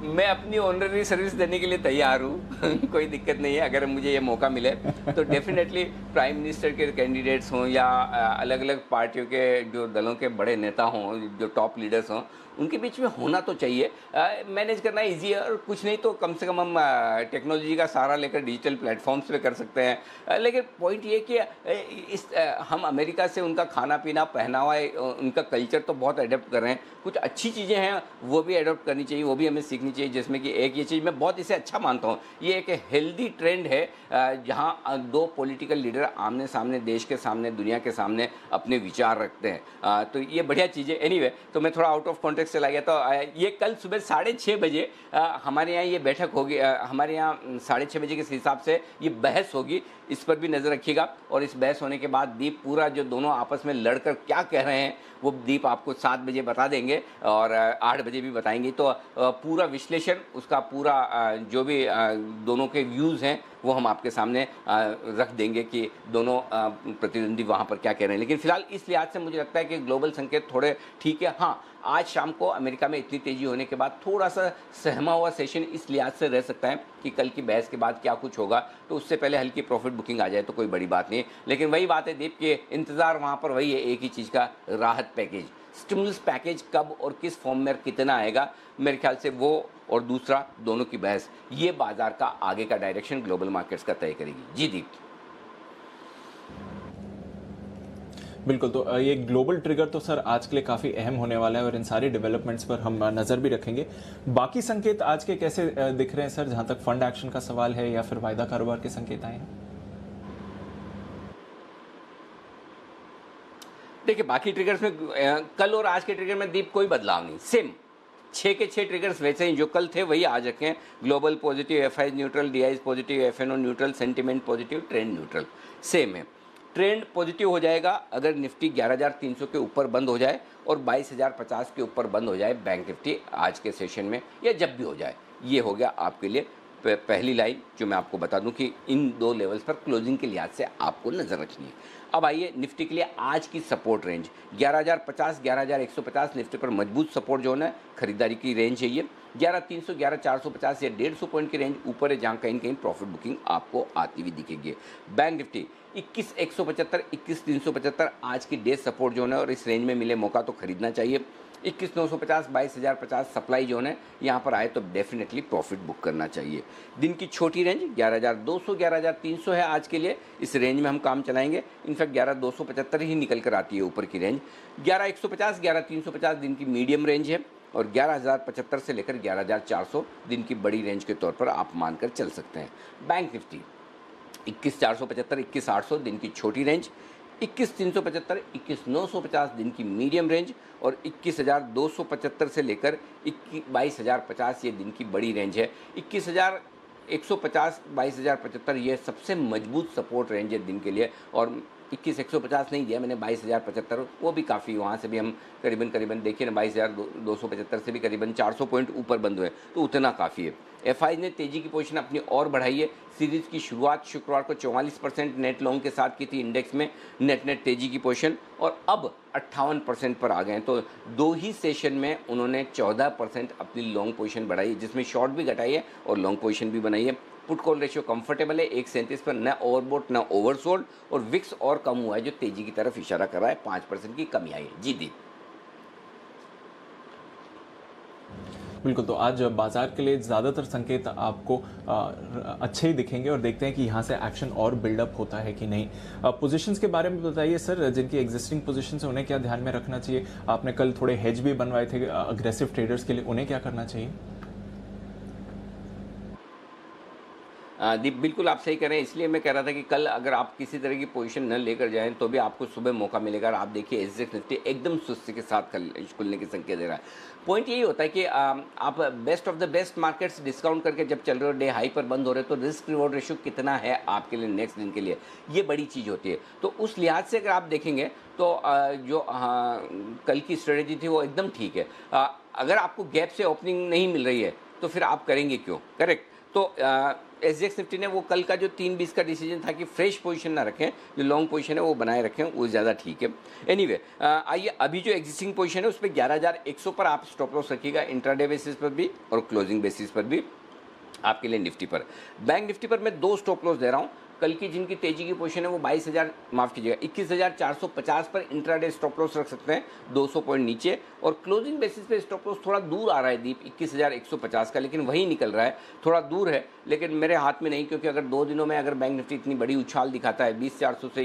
मैं अपनी ऑनररी सर्विस देने के लिए तैयार हूँ कोई दिक्कत नहीं है। अगर मुझे ये मौका मिले तो डेफिनेटली प्राइम मिनिस्टर के कैंडिडेट्स हों या अलग अलग पार्टियों के जो दलों के बड़े नेता हों, जो टॉप लीडर्स हों, उनके बीच में होना तो चाहिए। मैनेज करना इजी है, और कुछ नहीं तो कम से कम हम टेक्नोलॉजी का सहारा लेकर डिजिटल प्लेटफॉर्म्स पे कर सकते हैं। लेकिन पॉइंट ये कि हम अमेरिका से उनका खाना पीना, पहनावा, उनका कल्चर तो बहुत अडेप्ट कर रहे हैं। कुछ अच्छी चीज़ें हैं वो भी अडॉप्ट करनी चाहिए, वो भी हमें सीखनी चाहिए। जिसमें कि एक ये चीज़ मैं बहुत इसे अच्छा मानता हूँ, ये एक हेल्दी ट्रेंड है जहाँ 2 पॉलिटिकल लीडर आमने सामने, देश के सामने, दुनिया के सामने अपने विचार रखते हैं। तो ये बढ़िया चीज़ है। एनीवे, तो मैं थोड़ा आउट ऑफ कॉन्टेक्स्ट चला गया। तो ये कल सुबह 6:30 बजे हमारे यहाँ ये बैठक होगी, हमारे यहाँ 6:30 बजे के हिसाब से ये बहस होगी। इस पर भी नज़र रखिएगा। और इस बहस होने के बाद दीप पूरा जो दोनों आपस में लड़कर क्या कह रहे हैं वो दीप आपको 7 बजे बता देंगे और 8 बजे भी बताएंगे। तो पूरा विश्लेषण, उसका पूरा जो भी दोनों के व्यूज़ हैं वो हम आपके सामने रख देंगे कि दोनों प्रतिद्वंदी वहाँ पर क्या कह रहे हैं। लेकिन फिलहाल इस लिहाज से मुझे लगता है कि ग्लोबल संकेत थोड़े ठीक है। हाँ, आज शाम को अमेरिका में इतनी तेज़ी होने के बाद थोड़ा सा सहमा हुआ सेशन इस लिहाज से रह सकता है कि कल की बहस के बाद क्या कुछ होगा, तो उससे पहले हल्की प्रॉफिट बुकिंग आ जाए तो कोई बड़ी बात नहीं। लेकिन वही बात है दीप के इंतज़ार वहाँ पर वही है, एक ही चीज़ का, राहत पैकेज, स्टिमुलस पैकेज कब और किस फॉर्म में कितना आएगा। मेरे ख्याल से वो और दूसरा दोनों की बहस ये बाजार का आगे का डायरेक्शन ग्लोबल मार्केट्स का तय करेगी। जी दीप। बिल्कुल, तो ये ग्लोबल ट्रिगर तो सर आज के लिए काफ़ी अहम होने वाला है और इन सारी डेवलपमेंट्स पर हम नज़र भी रखेंगे। बाकी संकेत आज के कैसे दिख रहे हैं सर, जहां तक फंड एक्शन का सवाल है या फिर वायदा कारोबार के संकेत आए हैं? देखिए, बाकी ट्रिगर्स में कल और आज के ट्रिगर में दीप कोई बदलाव नहीं, सेम 6 के 6 ट्रिगर्स वैसे ही जो कल थे वही आज रखें। Global positive, FI neutral, DI positive, FNO neutral, sentiment positive, trend neutral, same है। ट्रेंड पॉजिटिव हो जाएगा अगर निफ्टी 11,300 के ऊपर बंद हो जाए और 22,050 के ऊपर बंद हो जाए बैंक निफ्टी आज के सेशन में, या जब भी हो जाए। ये हो गया आपके लिए पहली लाइन जो मैं आपको बता दूं कि इन 2 लेवल्स पर क्लोजिंग के लिहाज से आपको नज़र रखनी है। अब आइए निफ्टी के लिए आज की सपोर्ट रेंज 11,050, 11,150 निफ्टी पर मजबूत सपोर्ट जो है खरीदारी की रेंज है। ये 11,300, 11,450 या 150 पॉइंट की रेंज ऊपर है जहाँ कहीं कहीं प्रॉफिट बुकिंग आपको आती हुई दिखेगी। बैंक निफ्टी 21,175, 21,375 आज की डे सपोर्ट जोन है और इस रेंज में मिले मौका तो खरीदना चाहिए। 21,950, 22,050 सप्लाई जोन है, यहाँ पर आए तो डेफिनेटली प्रॉफिट बुक करना चाहिए। दिन की छोटी रेंज 11,200, 11,300 है आज के लिए, इस रेंज में हम काम चलाएंगे। इनफैक्ट 11,275 ही निकल कर आती है ऊपर की रेंज। 11,150, 11,350 दिन की मीडियम रेंज है और 11,075 से लेकर 11,400 दिन की बड़ी रेंज के तौर पर आप मानकर चल सकते हैं। बैंक निफ्टी 21,475, 21,800 दिन की छोटी रेंज, 21,375, 21,950 दिन की मीडियम रेंज और 21,275 से लेकर 22,050 ये दिन की बड़ी रेंज है। 21,150, 22,075 ये सबसे मजबूत सपोर्ट रेंज है दिन के लिए। और 21,150 नहीं दिया मैंने, 22,075 वो भी काफ़ी, वहाँ से भी हम करीबन देखिए ना 22,275 से भी करीबन 400 पॉइंट ऊपर बंद हुए, तो उतना काफ़ी है। एफआई ने तेज़ी की पोजीशन अपनी और बढ़ाई है। सीरीज़ की शुरुआत शुक्रवार को 44% नेट लॉन्ग के साथ की थी इंडेक्स में, नेट तेज़ी की पोजीशन, और अब 58% पर आ गए हैं। तो 2 ही सेशन में उन्होंने 14% अपनी लॉन्ग पोजीशन बढ़ाई है, जिसमें शॉर्ट भी घटाई है और लॉन्ग पोजीशन भी बनाई है। पुट कॉल रेशियो कंफर्टेबल है 1.37 पर, न ओवरबोट न ओवरसोल्ड, और विक्स और कम हुआ है जो तेज़ी की तरफ इशारा कर रहा है, 5% की कमी आई है। जी दी। बिल्कुल, तो आज बाजार के लिए ज़्यादातर संकेत आपको अच्छे ही दिखेंगे और देखते हैं कि यहाँ से एक्शन और बिल्डअप होता है कि नहीं। पोजीशंस के बारे में बताइए सर, जिनकी एग्जिस्टिंग पोजीशंस है उन्हें क्या ध्यान में रखना चाहिए? आपने कल थोड़े हेज भी बनवाए थे अग्रेसिव ट्रेडर्स के लिए, उन्हें क्या करना चाहिए? दीप बिल्कुल आप सही कह रहे हैं, इसलिए मैं कह रहा था कि कल अगर आप किसी तरह की पोजीशन न लेकर जाएं तो भी आपको सुबह मौका मिलेगा। और आप देखिए एसजेएक्स निफ्टी एकदम सुस्ती के साथ कल खुलने की संकेत दे रहा है। पॉइंट यही होता है कि आप best of the best markets discount करके जब चल रहे हो, डे हाई पर बंद हो रहे हो, तो रिस्क रिवॉर्ड रेशियो कितना है आपके लिए नेक्स्ट दिन के लिए, ये बड़ी चीज़ होती है। तो उस लिहाज से अगर आप देखेंगे तो कल की स्ट्रेटेजी थी वो एकदम ठीक है। अगर आपको गैप से ओपनिंग नहीं मिल रही है तो फिर आप करेंगे क्यों, करेक्ट। तो एसजेएक्स निफ्टी ने वो कल का जो 3:20 का डिसीजन था कि फ्रेश पोजीशन ना रखें, जो लॉन्ग पोजीशन है वो बनाए रखें, वो ज़्यादा ठीक है। एनीवे आइए अभी जो एग्जिस्टिंग पोजीशन है उस पर 11,100 पर आप स्टॉप लॉस रखिएगा, इंट्राडे बेसिस पर भी और क्लोजिंग बेसिस पर भी आपके लिए निफ्टी पर। बैंक निफ्टी पर मैं 2 स्टॉप लॉस दे रहा हूँ। कल की जिनकी तेजी की पोजीशन है वो 21,050 पर इंट्राडे स्टॉप लॉस रख सकते हैं 200 पॉइंट नीचे, और क्लोजिंग बेसिस पे स्टॉप लॉस थोड़ा दूर आ रहा है दीप 21,150 का, लेकिन वही निकल रहा है, थोड़ा दूर है लेकिन मेरे हाथ में नहीं, क्योंकि अगर 2 दिनों में अगर बैंक निफ्टी इतनी बड़ी उछाल दिखाता है 20,400 से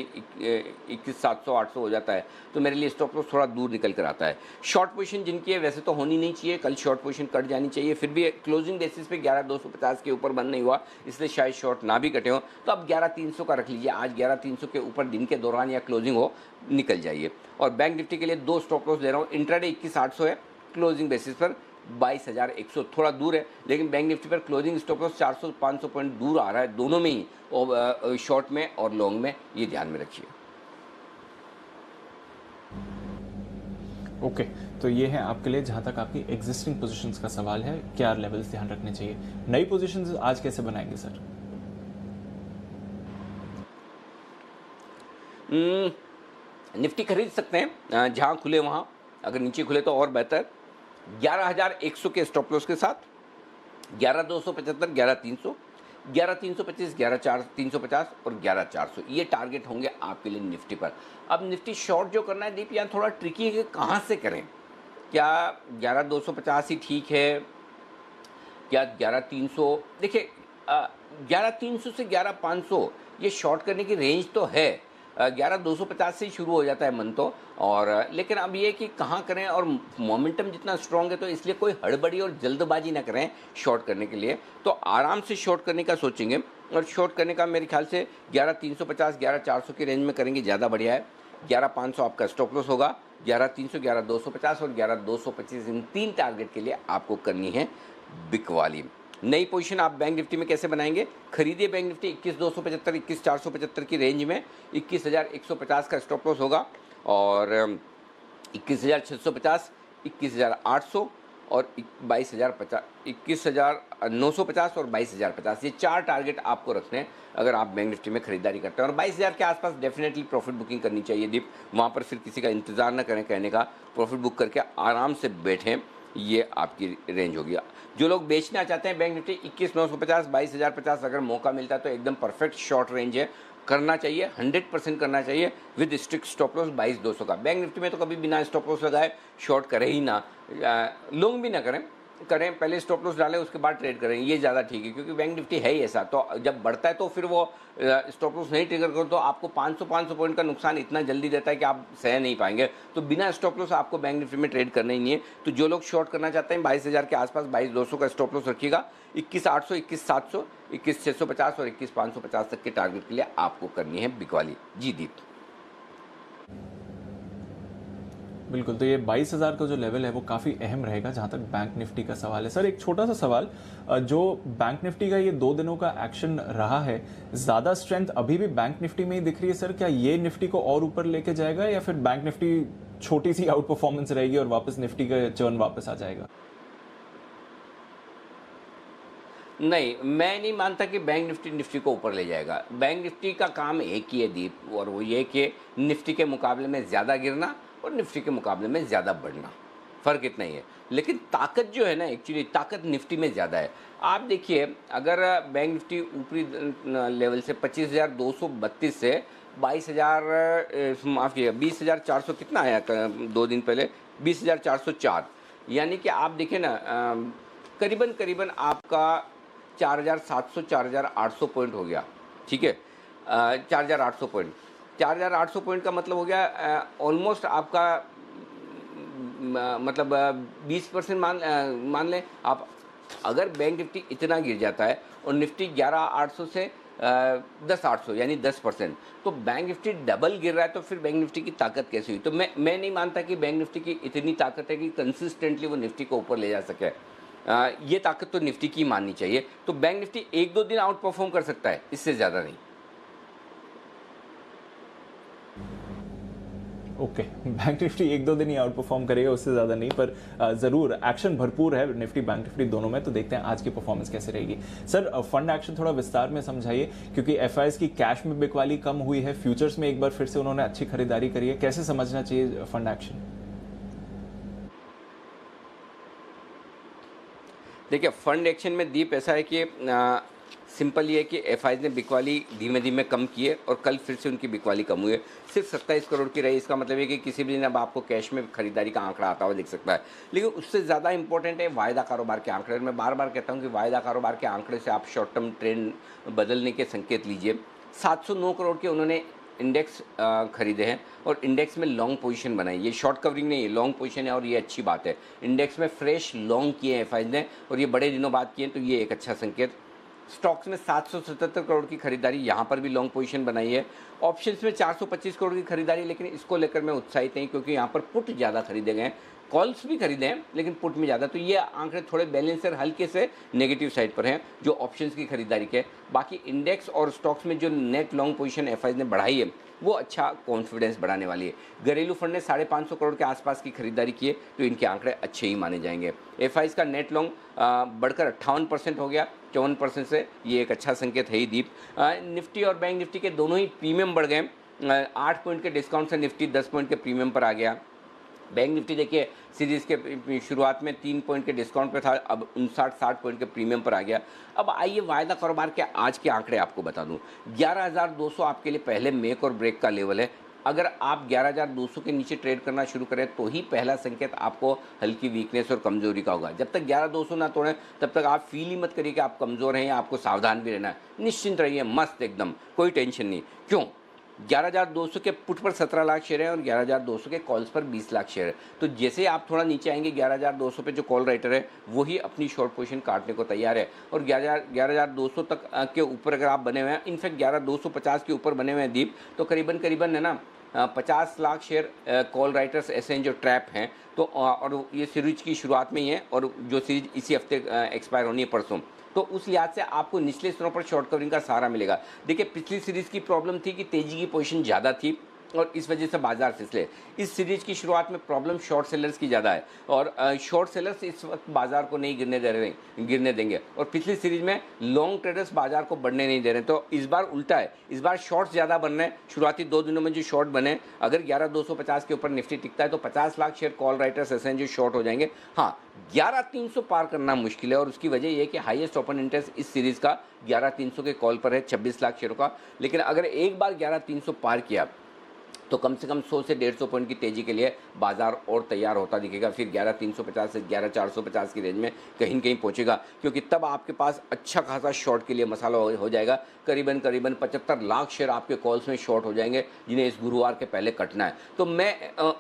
21,700 800 हो जाता है तो मेरे लिए स्टॉप लॉस थोड़ा दूर निकल कर आता है। शॉर्ट पोजीशन जिनकी है वैसे तो होनी नहीं चाहिए, कल शॉर्ट पोजीशन कट जानी चाहिए, फिर भी क्लोजिंग बेसिस पे 11,250 के ऊपर बंद नहीं हुआ इसलिए शायद शॉर्ट ना भी कटे हो, तो अब 11,300 का रख लीजिए। आज 11,300 के ऊपर दिन के दौरान या क्लोजिंग हो निकल जाइए। और बैंक निफ्टी के लिए 2 स्टॉप लॉस दे रहा हूँ, इंट्राडे 21,800 है, क्लोजिंग बेसिस पर 22,100, थोड़ा दूर है लेकिन बैंक निफ्टी पर क्लोजिंग स्टॉप लॉस 400-500 पॉइंट दूर आ रहा है दोनों में ही, और शॉर्ट में और लॉन्ग में, ये ध्यान में रखिए। ओके तो ये है आपके लिए जहां तक आपकी एग्जिस्टिंग पोजीशंस का सवाल है, क्या लेवल्स ध्यान रखने चाहिए। नई पोजीशंस आज कैसे बनाएंगे सर? निफ्टी खरीद सकते हैं जहां खुले वहां, अगर नीचे खुले तो और बेहतर। 11,100 के स्टॉप लॉस के साथ 11,275, 11,300, 11,325, 11,350 और 11,400 ये टारगेट होंगे आपके लिए निफ्टी पर। अब निफ्टी शॉर्ट जो करना है दीप यहाँ थोड़ा ट्रिकी है कि कहाँ से करें, क्या 11,250 ही ठीक है, क्या 11,300? देखिए 11,300 से 11,500 ये शॉर्ट करने की रेंज तो है, 11,250 से ही शुरू हो जाता है मन तो, और लेकिन अब ये कि कहाँ करें, और मोमेंटम जितना स्ट्रॉन्ग है तो इसलिए कोई हड़बड़ी और जल्दबाजी ना करें शॉर्ट करने के लिए, तो आराम से शॉर्ट करने का सोचेंगे। और शॉर्ट करने का मेरे ख्याल से 11,350, 11,400 की रेंज में करेंगे, ज़्यादा बढ़िया है। 11,500 आपका स्टॉप लॉस होगा, 11,300, 11,250 और 11,225 इन 3 टारगेट के लिए आपको करनी है बिक वाली। नई पोजीशन आप बैंक निफ्टी में कैसे बनाएंगे? खरीदिए बैंक निफ्टी 21,275, 21,475 की रेंज में, 21,150 का स्टॉप लॉस होगा, और 21,650, 21,800 और 22,050, 21,950 और 22,050 ये 4 टारगेट आपको रखने हैं अगर आप बैंक निफ्टी में खरीदारी करते हैं। और 22,000 के आसपास डेफिनेटली प्रॉफिट बुकिंग करनी चाहिए दीप, वहाँ पर फिर किसी का इंतजार न करें कहने का, प्रॉफिट बुक करके आराम से बैठें, ये आपकी रेंज होगी। जो लोग बेचना चाहते हैं बैंक निफ्टी 21,950, 22,050 अगर मौका मिलता है तो एकदम परफेक्ट शॉर्ट रेंज है, करना चाहिए, 100% करना चाहिए विद स्ट्रिक्ट स्टॉप लॉस 22,200 का। बैंक निफ्टी में तो कभी बिना स्टॉप लॉस लगाए शॉर्ट करें ही ना, लॉन्ग भी ना करें, पहले स्टॉप लॉस डालें उसके बाद ट्रेड करें, ये ज़्यादा ठीक है, क्योंकि बैंक निफ्टी है ही ऐसा, तो जब बढ़ता है तो फिर वो स्टॉप लॉस नहीं ट्रिगर करो तो आपको 500 पॉइंट का नुकसान इतना जल्दी देता है कि आप सह नहीं पाएंगे, तो बिना स्टॉप लॉस आपको बैंक निफ्टी में ट्रेड करना ही नहीं है। तो जो लोग शॉर्ट करना चाहते हैं 22,000 के आसपास 22,200 का स्टॉप लॉस रखिएगा, 21,800, 21,700, 21,650 और 21,550 तक के टारगेट के लिए आपको करनी है बिकवाली। जी दीप। बिल्कुल, तो ये 22,000 का जो लेवल है वो काफ़ी अहम रहेगा जहाँ तक बैंक निफ्टी का सवाल है। सर एक छोटा सा सवाल, जो बैंक निफ्टी का ये 2 दिनों का एक्शन रहा है, ज़्यादा स्ट्रेंथ अभी भी बैंक निफ्टी में ही दिख रही है सर? क्या ये निफ्टी को और ऊपर लेके जाएगा या फिर बैंक निफ्टी छोटी सी आउट परफॉर्मेंस रहेगी और वापस निफ्टी का चर्न वापस आ जाएगा? नहीं, मैं नहीं मानता कि बैंक निफ्टी को ऊपर ले जाएगा। बैंक निफ्टी का काम एक ही है दीप, और वो ये कि निफ्टी के मुकाबले में ज़्यादा गिरना और निफ्टी के मुकाबले में ज़्यादा बढ़ना, फ़र्क इतना ही है। लेकिन ताकत जो है ना, एक्चुअली ताकत निफ्टी में ज़्यादा है। आप देखिए अगर बैंक निफ्टी ऊपरी लेवल से 25,232 से 22,000 माफ़ किया 20,400 कितना आया 2 दिन पहले, 20,404, यानी कि आप देखिए ना करीबन करीबन आपका 4,700 4,800 पॉइंट हो गया, ठीक है, 4,800 पॉइंट, 4,800 पॉइंट का मतलब हो गया ऑलमोस्ट आपका मतलब 20% मान लें आप, अगर बैंक निफ्टी इतना गिर जाता है और निफ्टी 11,800 से 10,800 यानी 10%, तो बैंक निफ्टी डबल गिर रहा है, तो फिर बैंक निफ्टी की ताकत कैसे हुई? तो मैं नहीं मानता कि बैंक निफ्टी की इतनी ताकत है कि कंसिस्टेंटली वो निफ्टी को ऊपर ले जा सके। ये ताकत तो निफ्टी की माननी चाहिए। तो बैंक निफ्टी 1-2 दिन आउट परफॉर्म कर सकता है, इससे ज़्यादा नहीं। ओके, बैंक निफ्टी 1-2 दिन ही आउट परफॉर्म करेगा, उससे ज़्यादा नहीं, पर ज़रूर एक्शन भरपूर है निफ्टी बैंक निफ्टी दोनों में। तो देखते हैं आज की परफॉर्मेंस कैसे रहेगी। सर, फंड एक्शन थोड़ा विस्तार में समझाइए, क्योंकि एफआईएस की कैश में बिकवाली कम हुई है, फ्यूचर्स में एक बार फिर से उन्होंने अच्छी खरीदारी करी है, कैसे समझना चाहिए फंड एक्शन? देखिए, फंड एक्शन में दीप ऐसा है कि सिंपल ये है कि एफआईज ने बिकवाली धीमे धीमे कम की है और कल फिर से उनकी बिकवाली कम हुई है, सिर्फ 27 करोड़ की रही। इसका मतलब है कि किसी भी दिन अब आपको कैश में खरीदारी का आंकड़ा आता हुआ दिख सकता है। लेकिन उससे ज़्यादा इंपॉर्टेंट है वायदा कारोबार के आंकड़े। मैं बार बार कहता हूँ कि वायदा कारोबार के आंकड़े से आप शॉर्ट टर्म ट्रेंड बदलने के संकेत लीजिए। 709 करोड़ के उन्होंने इंडेक्स खरीदे हैं और इंडेक्स में लॉन्ग पोजीशन बनाई। ये शॉर्ट कवरिंग नहीं है, लॉन्ग पोजीशन है और ये अच्छी बात है। इंडेक्स में फ्रेश लॉन्ग किए हैं एफआईज ने और ये बड़े दिनों बाद किए, तो ये एक अच्छा संकेत। स्टॉक्स में 777 करोड़ की खरीदारी, यहाँ पर भी लॉन्ग पोजीशन बनाई है। ऑप्शंस में 425 करोड़ की खरीदारी, लेकिन इसको लेकर मैं उत्साहित नहीं, क्योंकि यहाँ पर पुट ज़्यादा खरीदे गए हैं। कॉल्स भी खरीदे हैं लेकिन पुट में ज़्यादा, तो ये आंकड़े थोड़े बैलेंस और हल्के से नेगेटिव साइड पर हैं जो ऑप्शंस की खरीदारी के। बाकी इंडेक्स और स्टॉक्स में जो नेट लॉन्ग पोजीशन एफआईज ने बढ़ाई है वो अच्छा कॉन्फिडेंस बढ़ाने वाली है। घरेलू फंड ने 550 करोड़ के आसपास की खरीदारी की है, तो इनके आंकड़े अच्छे ही माने जाएंगे। एफआईज का नेट लॉन्ग बढ़कर 58% हो गया 54% से, ये एक अच्छा संकेत है ही दीप। निफ्टी और बैंक निफ्टी के दोनों ही प्रीमियम बढ़ गए। 8 पॉइंट के डिस्काउंट से निफ्टी 10 पॉइंट के प्रीमियम पर आ गया। बैंक निफ्टी देखिए सीरीज़ के शुरुआत में 3 पॉइंट के डिस्काउंट पे था, अब 59-60 पॉइंट के प्रीमियम पर आ गया। अब आइए वायदा कारोबार के आज के आंकड़े आपको बता दूं। 11,200 आपके लिए पहले मेक और ब्रेक का लेवल है। अगर आप 11,200 के नीचे ट्रेड करना शुरू करें तो ही पहला संकेत आपको हल्की वीकनेस और कमजोरी का होगा। जब तक 11,200 ना तोड़ें तब तक आप फील ही मत करिए कि आप कमज़ोर हैं या आपको सावधान भी रहना है। निश्चिंत रहिए, मस्त एकदम, कोई टेंशन नहीं। क्यों? 11,200 के पुट पर 17 लाख शेयर हैं और 11,200 के कॉल्स पर 20 लाख शेयर है। तो जैसे आप थोड़ा नीचे आएंगे 11,200 पे जो कॉल राइटर है वही अपनी शॉर्ट पोजीशन काटने को तैयार है। और 11,200 तक के ऊपर अगर आप बने हुए हैं, इनफैक्ट 11,250 के ऊपर बने हुए हैं दीप, तो करीबन है ना 50 लाख शेयर कॉल राइटर्स ऐसे हैं जो ट्रैप हैं। तो और ये सीरीज की शुरुआत में ही है और जो सीरीज इसी हफ्ते एक्सपायर होनी है परसों, तो उस लिहाज से आपको निचले स्तरों पर शॉर्ट कवरिंग का सहारा मिलेगा। देखिए, पिछली सीरीज़ की प्रॉब्लम थी कि तेजी की पोजीशन ज़्यादा थी और इस वजह से बाजार फिसले। इस सीरीज की शुरुआत में प्रॉब्लम शॉर्ट सेलर्स की ज़्यादा है और शॉर्ट सेलर्स इस वक्त बाजार को नहीं गिरने देंगे और पिछली सीरीज में लॉन्ग ट्रेडर्स बाजार को बढ़ने नहीं दे रहे। तो इस बार उल्टा है, इस बार शॉर्ट्स ज़्यादा बन रहे हैं। शुरुआती 2 दिनों में जो शॉर्ट बने, अगर 11,250 के ऊपर निफ्टी टिकता है तो 50 लाख शेयर कॉल राइटर्स ऐसे हैं जो शॉर्ट हो जाएंगे। हाँ, 11,300 पार करना मुश्किल है और उसकी वजह यह है कि हाईएस्ट ओपन इंटरेस्ट इस सीरीज़ का 11,300 के कॉल पर है, 26 लाख शेयरों का। लेकिन अगर एक बार 11,300 पार किया तो कम से कम 100 से 150 पॉइंट की तेजी के लिए बाजार और तैयार होता दिखेगा। फिर 11,350 से 11,450 की रेंज में कहीं न कहीं पहुंचेगा, क्योंकि तब आपके पास अच्छा खासा शॉर्ट के लिए मसाला हो जाएगा। करीबन 75 लाख शेयर आपके कॉल्स में शॉर्ट हो जाएंगे, जिन्हें इस गुरुवार के पहले कटना है। तो मैं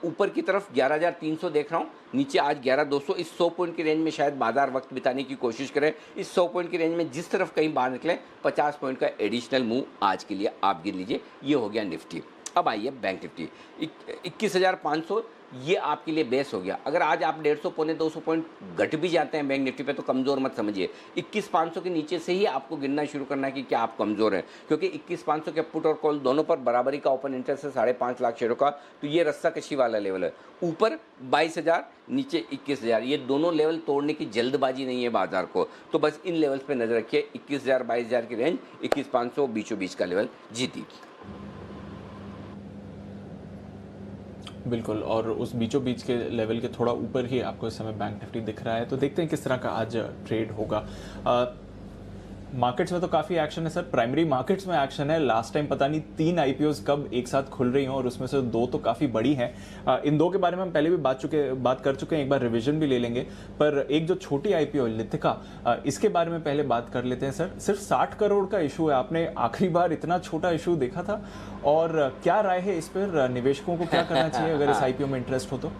ऊपर की तरफ 11,300 देख रहा हूँ, नीचे आज 11,200। इस 100 पॉइंट की रेंज में शायद बाजार वक्त बिताने की कोशिश करे। इस 100 पॉइंट की रेंज में जिस तरफ कहीं बाहर निकले 50 पॉइंट का एडिशनल मूव आज के लिए आप गिन लीजिए। ये हो गया निफ्टी। अब आइए बैंक निफ्टी 21,500, ये आपके लिए बेस हो गया। अगर आज आप 150 पौने 200 पॉइंट घट भी जाते हैं बैंक निफ्टी पे तो कमज़ोर मत समझिए। 21,500 के नीचे से ही आपको गिनना शुरू करना है कि क्या आप कमज़ोर हैं, क्योंकि 21,500 के पुट और कॉल दोनों पर बराबरी का ओपन इंटरेस्ट है 5.5 लाख शेयरों का। तो ये रस्सा कशी वाला लेवल है। ऊपर 22,000, नीचे 21,000, ये दोनों लेवल तोड़ने की जल्दबाजी नहीं है बाजार को। तो बस इन लेवल्स पर नजर रखिए। 21,000 22,000 की रेंज, 21,500 बीचों बीच का लेवल जीती। बिल्कुल, और उस बीचों बीच के लेवल के थोड़ा ऊपर ही आपको इस समय बैंक निफ्टी दिख रहा है। तो देखते हैं किस तरह का आज ट्रेड होगा। मार्केट्स में तो काफ़ी एक्शन है सर, प्राइमरी मार्केट्स में एक्शन है। लास्ट टाइम पता नहीं 3 आईपीओज कब एक साथ खुल रही हों और उसमें से 2 तो काफ़ी बड़ी हैं। इन 2 के बारे में हम पहले भी बात कर चुके हैं, एक बार रिवीजन भी ले लेंगे। पर एक जो छोटी आईपीओ लिथिका, इसके बारे में पहले बात कर लेते हैं सर। सिर्फ 60 करोड़ का इशू है, आपने आखिरी बार इतना छोटा इशू देखा था? और क्या राय है इस पर, निवेशकों को क्या करना चाहिए अगर इस आईपीओ में इंटरेस्ट हो तो?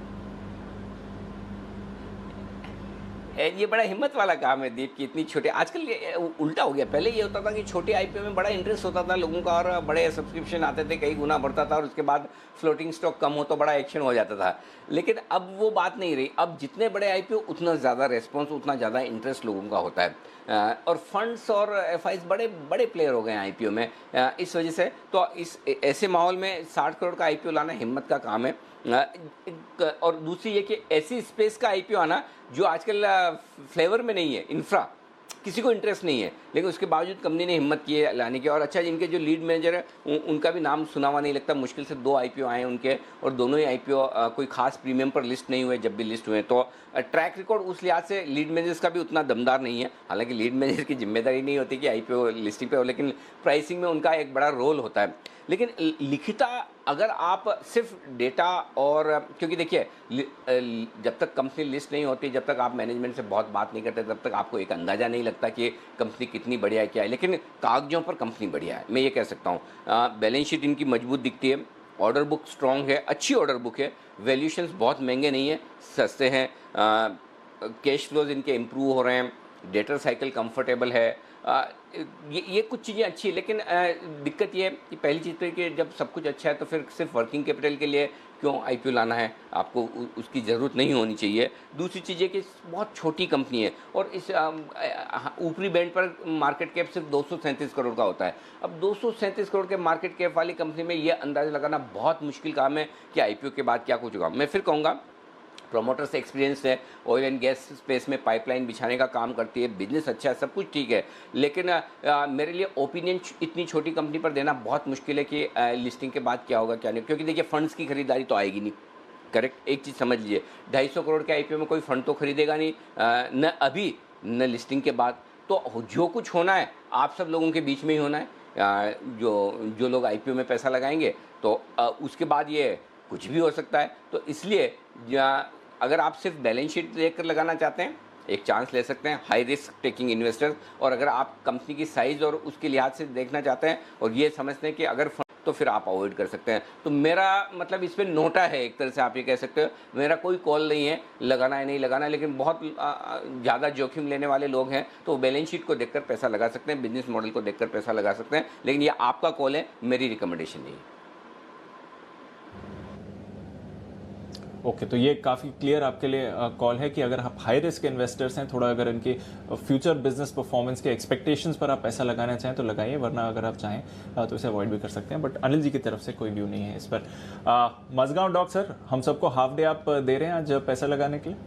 ये बड़ा हिम्मत वाला काम है दीप, की इतनी छोटे, आजकल ये उल्टा हो गया। पहले ये होता था कि छोटे आईपीओ में बड़ा इंटरेस्ट होता था लोगों का और बड़े सब्सक्रिप्शन आते थे, कई गुना बढ़ता था और उसके बाद फ्लोटिंग स्टॉक कम हो तो बड़ा एक्शन हो जाता था। लेकिन अब वो बात नहीं रही। अब जितने बड़े आईपीओ उतना ज़्यादा रेस्पॉन्स, उतना ज़्यादा इंटरेस्ट लोगों का होता है और फंड्स और एफआईज बड़े बड़े प्लेयर हो गए हैं आईपीओ में। इस वजह से तो इस ऐसे माहौल में 60 करोड़ का आईपीओ लाना हिम्मत का काम है। और दूसरी ये कि ऐसी स्पेस का आईपीओ आना जो आजकल फ्लेवर में नहीं है, इंफ्रा किसी को इंटरेस्ट नहीं है, लेकिन उसके बावजूद कंपनी ने हिम्मत की है लाने की। और अच्छा, इनके जो लीड मैनेजर है उनका भी नाम सुना हुआ नहीं लगता। मुश्किल से 2 आईपीओ आए हैं उनके और दोनों ही आईपीओ कोई खास प्रीमियम पर लिस्ट नहीं हुए। जब भी लिस्ट हुए तो ट्रैक रिकॉर्ड उस लिहाज से लीड मैनेजर्स का भी उतना दमदार नहीं है। हालांकि लीड मैनेजर की जिम्मेदारी नहीं होती कि आईपीओ लिस्टिंग पे हो, लेकिन प्राइसिंग में उनका एक बड़ा रोल होता है। लेकिन लिखिता अगर आप सिर्फ डेटा और, क्योंकि देखिए जब तक कंपनी लिस्ट नहीं होती, जब तक आप मैनेजमेंट से बहुत बात नहीं करते, तब तक आपको एक अंदाज़ा नहीं लगता कि कंपनी कितनी बढ़िया है, क्या है। लेकिन कागजों पर कंपनी बढ़िया है, मैं ये कह सकता हूँ। बैलेंस शीट इनकी मजबूत दिखती है, ऑर्डर बुक स्ट्रॉन्ग है, अच्छी ऑर्डर बुक है, वैल्यूशंस बहुत महंगे नहीं है, सस्ते हैं, कैश फ्लोज इनके इम्प्रूव हो रहे हैं, डेटर साइकिल कंफर्टेबल है। ये कुछ चीज़ें अच्छी है। लेकिन दिक्कत ये है कि पहली चीज़ तो है कि जब सब कुछ अच्छा है तो फिर सिर्फ वर्किंग कैपिटल के लिए क्यों आईपीओ लाना है, आपको उसकी ज़रूरत नहीं होनी चाहिए। दूसरी चीज़ है कि बहुत छोटी कंपनी है और इस ऊपरी बैंड पर मार्केट कैप सिर्फ 237 करोड़ का होता है। अब 237 करोड़ के मार्केट कैप वाली कंपनी में ये अंदाज़ा लगाना बहुत मुश्किल काम है कि आईपीओ के बाद क्या कुछ होगा। मैं फिर कहूँगा प्रोमोटर्स एक्सपीरियंस है, ऑयल एंड गैस स्पेस में पाइपलाइन बिछाने का काम करती है, बिजनेस अच्छा है, सब कुछ ठीक है। लेकिन मेरे लिए ओपिनियन इतनी छोटी कंपनी पर देना बहुत मुश्किल है कि लिस्टिंग के बाद क्या होगा क्या नहीं। क्योंकि देखिए फंड्स की खरीदारी तो आएगी नहीं, करेक्ट। एक चीज़ समझ लीजिए, 250 करोड़ के आईपीओ में कोई फंड तो खरीदेगा नहीं, न अभी न लिस्टिंग के बाद। तो जो कुछ होना है आप सब लोगों के बीच में ही होना है। जो लोग आईपीओ में पैसा लगाएंगे तो उसके बाद ये कुछ भी हो सकता है। तो इसलिए अगर आप सिर्फ बैलेंस शीट लेकर लगाना चाहते हैं, एक चांस ले सकते हैं, हाई रिस्क टेकिंग इन्वेस्टर्स। और अगर आप कंपनी की साइज़ और उसके लिहाज से देखना चाहते हैं और ये समझते हैं कि अगर तो फिर आप अवॉइड कर सकते हैं। तो मेरा मतलब इस पर नोटा है, एक तरह से आप ये कह सकते हो। मेरा कोई कॉल नहीं है लगाना है नहीं लगाना, लेकिन बहुत ज़्यादा जोखिम लेने वाले लोग हैं तो बैलेंस शीट को देखकर पैसा लगा सकते हैं, बिजनेस मॉडल को देखकर पैसा लगा सकते हैं। लेकिन ये आपका कॉल है, मेरी रिकमेंडेशन नहीं है। ओके, तो ये काफ़ी क्लियर आपके लिए कॉल है कि अगर आप हाई रिस्क इन्वेस्टर्स हैं, थोड़ा अगर इनके फ्यूचर बिजनेस परफॉर्मेंस के एक्सपेक्टेशंस पर आप पैसा लगाना चाहें तो लगाइए, वरना अगर आप चाहें तो इसे अवॉइड भी कर सकते हैं। बट अनिल जी की तरफ से कोई व्यू नहीं है इस पर। मजगांव डॉक सर, हम सबको हाफ डे आप दे रहे हैं आज पैसा लगाने के लिए?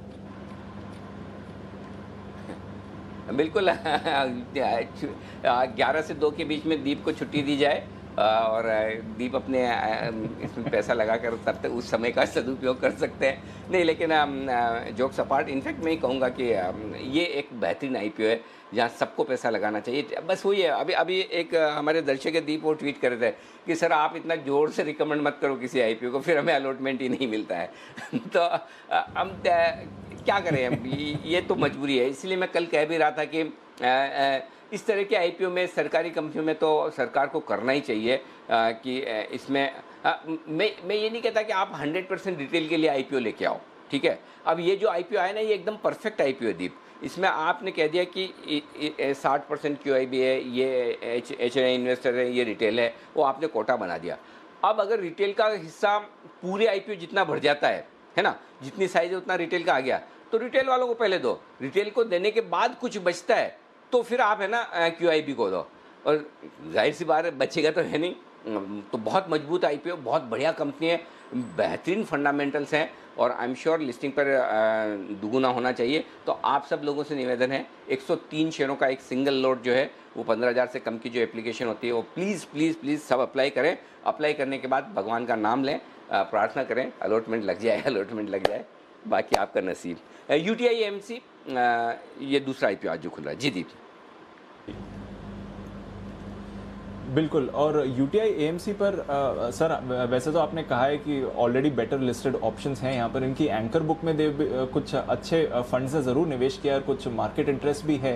बिल्कुल 11 से 2 के बीच में दीप को छुट्टी दी जाए और दीप अपने इसमें पैसा लगाकर तब तक उस समय का सदुपयोग कर सकते हैं। नहीं, लेकिन जोक्स अपार्ट, इनफैक्ट मैं कहूँगा कि ये एक बेहतरीन आईपीओ है जहाँ सबको पैसा लगाना चाहिए। बस वही है, अभी एक हमारे दर्शक दीप वो ट्वीट कर रहे थे कि सर आप इतना जोर से रिकमेंड मत करो किसी आईपीओ को, फिर हमें अलॉटमेंट ही नहीं मिलता है। तो हम क्या करें, ये तो मजबूरी है। इसलिए मैं कल कह भी रहा था कि इस तरह के आईपीओ में सरकारी कंपनियों में तो सरकार को करना ही चाहिए कि इसमें मैं ये नहीं कहता कि आप 100% रिटेल के लिए आईपीओ लेके आओ, ठीक है। अब ये जो आईपीओ आया ना, ये एकदम परफेक्ट आईपीओ है दीप। इसमें आपने कह दिया कि 60% QIB है, ये HNI इन्वेस्टर है, ये रिटेल है, वो आपने कोटा बना दिया। अब अगर रिटेल का हिस्सा पूरे आईपीओ जितना बढ़ जाता है ना, जितनी साइज है उतना रिटेल का आ गया, तो रिटेल वालों को पहले दो। रिटेल को देने के बाद कुछ बचता है तो फिर आप है ना QIB को दो, और जाहिर सी बात है बचेगा तो है नहीं। तो बहुत मजबूत आईपीओ, बहुत बढ़िया कंपनी है, बेहतरीन फंडामेंटल्स हैं और आई एम श्योर लिस्टिंग पर दुगुना होना चाहिए। तो आप सब लोगों से निवेदन है, 103 शेयरों का एक सिंगल लॉट जो है वो 15,000 से कम की जो एप्लीकेशन होती है वो प्लीज़ प्लीज़ प्लीज़ सब अप्लाई करें। अप्लाई करने के बाद भगवान का नाम लें, प्रार्थना करें अलॉटमेंट लग जाए, अलॉटमेंट लग जाए, बाकी आपका नसीब। UTI AMC ये दूसरा आईपीओ आज जो खुल रहा है। जी दीप। बिल्कुल, और UTI AMC पर सर वैसे तो आपने कहा है कि ऑलरेडी बेटर लिस्टेड ऑप्शंस हैं यहाँ पर, इनकी एंकर बुक में कुछ अच्छे फंड्स ने ज़रूर निवेश किया और कुछ मार्केट इंटरेस्ट भी है,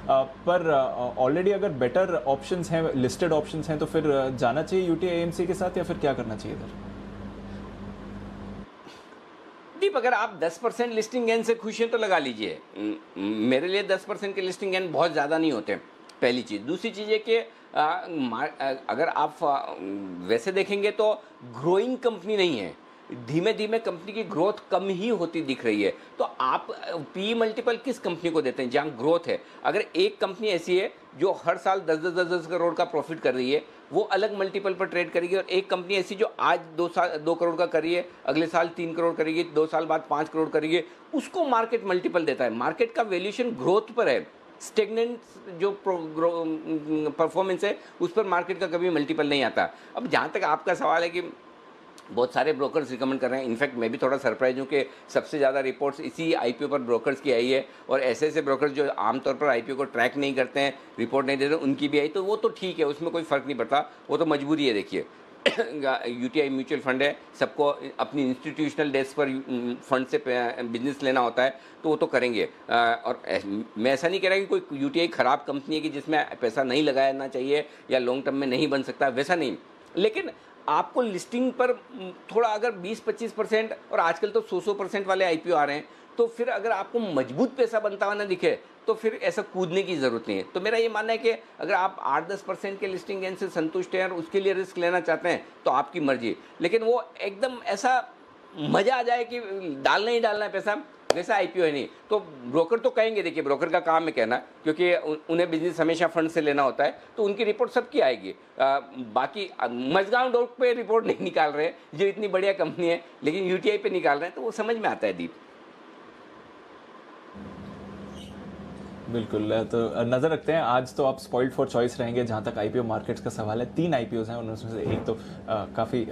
पर ऑलरेडी अगर बेटर ऑप्शंस हैं, लिस्टेड ऑप्शंस हैं, तो फिर जाना चाहिए UTI AMC के साथ या फिर क्या करना चाहिए इधर? नवदीप, अगर आप 10% लिस्टिंग गेन से खुश हैं तो लगा लीजिए। मेरे लिए 10% के लिस्टिंग गेन बहुत ज़्यादा नहीं होते, पहली चीज़। दूसरी चीज़ है कि अगर आप वैसे देखेंगे तो ग्रोइंग कंपनी नहीं है, धीमे धीमे कंपनी की ग्रोथ कम ही होती दिख रही है। तो आप पी मल्टीपल किस कंपनी को देते हैं जहाँ ग्रोथ है? अगर एक कंपनी ऐसी है जो हर साल 10 करोड़ का प्रॉफिट कर रही है, वो अलग मल्टीपल पर ट्रेड करेगी, और एक कंपनी ऐसी जो आज 2 करोड़ का कर रही है, अगले साल 3 करोड़ करेगी, 2 साल बाद 5 करोड़ करेगी, उसको मार्केट मल्टीपल देता है। मार्केट का वैल्यूएशन ग्रोथ पर है, स्टेगनेंट जो परफॉर्मेंस है उस पर मार्केट का कभी मल्टीपल नहीं आता। अब जहाँ तक आपका सवाल है कि बहुत सारे ब्रोकर्स रिकमेंड कर रहे हैं, इनफैक्ट मैं भी थोड़ा सरप्राइज हूँ कि सबसे ज़्यादा रिपोर्ट्स इसी आईपीओ पर ब्रोकर्स की आई है, और ऐसे ऐसे ब्रोकर्स जो आमतौर पर आईपीओ को ट्रैक नहीं करते हैं, रिपोर्ट नहीं देते, उनकी भी आई। तो वो तो ठीक है, उसमें कोई फ़र्क नहीं पड़ता, वो तो मजबूरी है। देखिए यूटीआई म्यूचुअल फंड है, सबको अपनी इंस्टीट्यूशनल डेस्क पर फंड से बिजनेस लेना होता है, तो वो तो करेंगे। और मैं ऐसा नहीं कह रहा कि कोई यूटीआई ख़राब कंपनी है कि जिसमें पैसा नहीं लगाना चाहिए या लॉन्ग टर्म में नहीं बन सकता, वैसा नहीं। लेकिन आपको लिस्टिंग पर थोड़ा अगर 20-25% और आजकल तो 100% वाले आईपीओ आ रहे हैं, तो फिर अगर आपको मजबूत पैसा बनता हुआ ना दिखे तो फिर ऐसा कूदने की ज़रूरत नहीं है। तो मेरा ये मानना है कि अगर आप 8-10% के लिस्टिंग गेन से संतुष्ट हैं और उसके लिए रिस्क लेना चाहते हैं तो आपकी मर्जी, लेकिन वो एकदम ऐसा मज़ा आ जाए कि डालना ही डालना है पैसा, वैसा आईपीओ है नहीं। तो ब्रोकर तो कहेंगे, देखिए ब्रोकर का काम है कहना, क्योंकि उन्हें बिजनेस हमेशा फंड से लेना होता है, तो उनकी रिपोर्ट सबकी आएगी। बाकी मझगांव डॉक पे रिपोर्ट नहीं निकाल रहे जो इतनी बढ़िया कंपनी है, लेकिन यूटीआई पे निकाल रहे हैं, तो वो समझ में आता है। दीप, बिल्कुल, तो नज़र रखते हैं। आज तो आप स्पॉइल्ड फॉर चॉइस रहेंगे जहाँ तक आईपीओ मार्केट्स का सवाल है। 3 आईपीओज हैं, उनमें से एक तो काफ़ी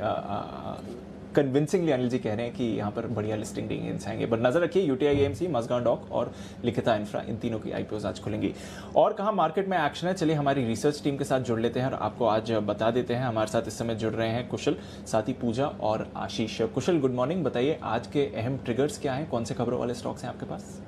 कन्विंसिंगली अनिल जी कह रहे हैं कि यहाँ पर बढ़िया लिस्टिंग गेन्स आएंगे। बट नजर रखिए, यूटीआई एएमसी, मज़गांव डॉक और लिखिता इंफ्रा, इन तीनों की आईपीओज आज खुलेंगी। और कहाँ मार्केट में एक्शन है, चलिए हमारी रिसर्च टीम के साथ जुड़ लेते हैं और आपको आज बता देते हैं। हमारे साथ इस समय जुड़ रहे हैं कुशल, साथ ही पूजा और आशीष। कुशल, गुड मॉर्निंग। बताइए आज के अहम ट्रिगर्स क्या हैं, कौन से खबरों वाले स्टॉक्स हैं आपके पास?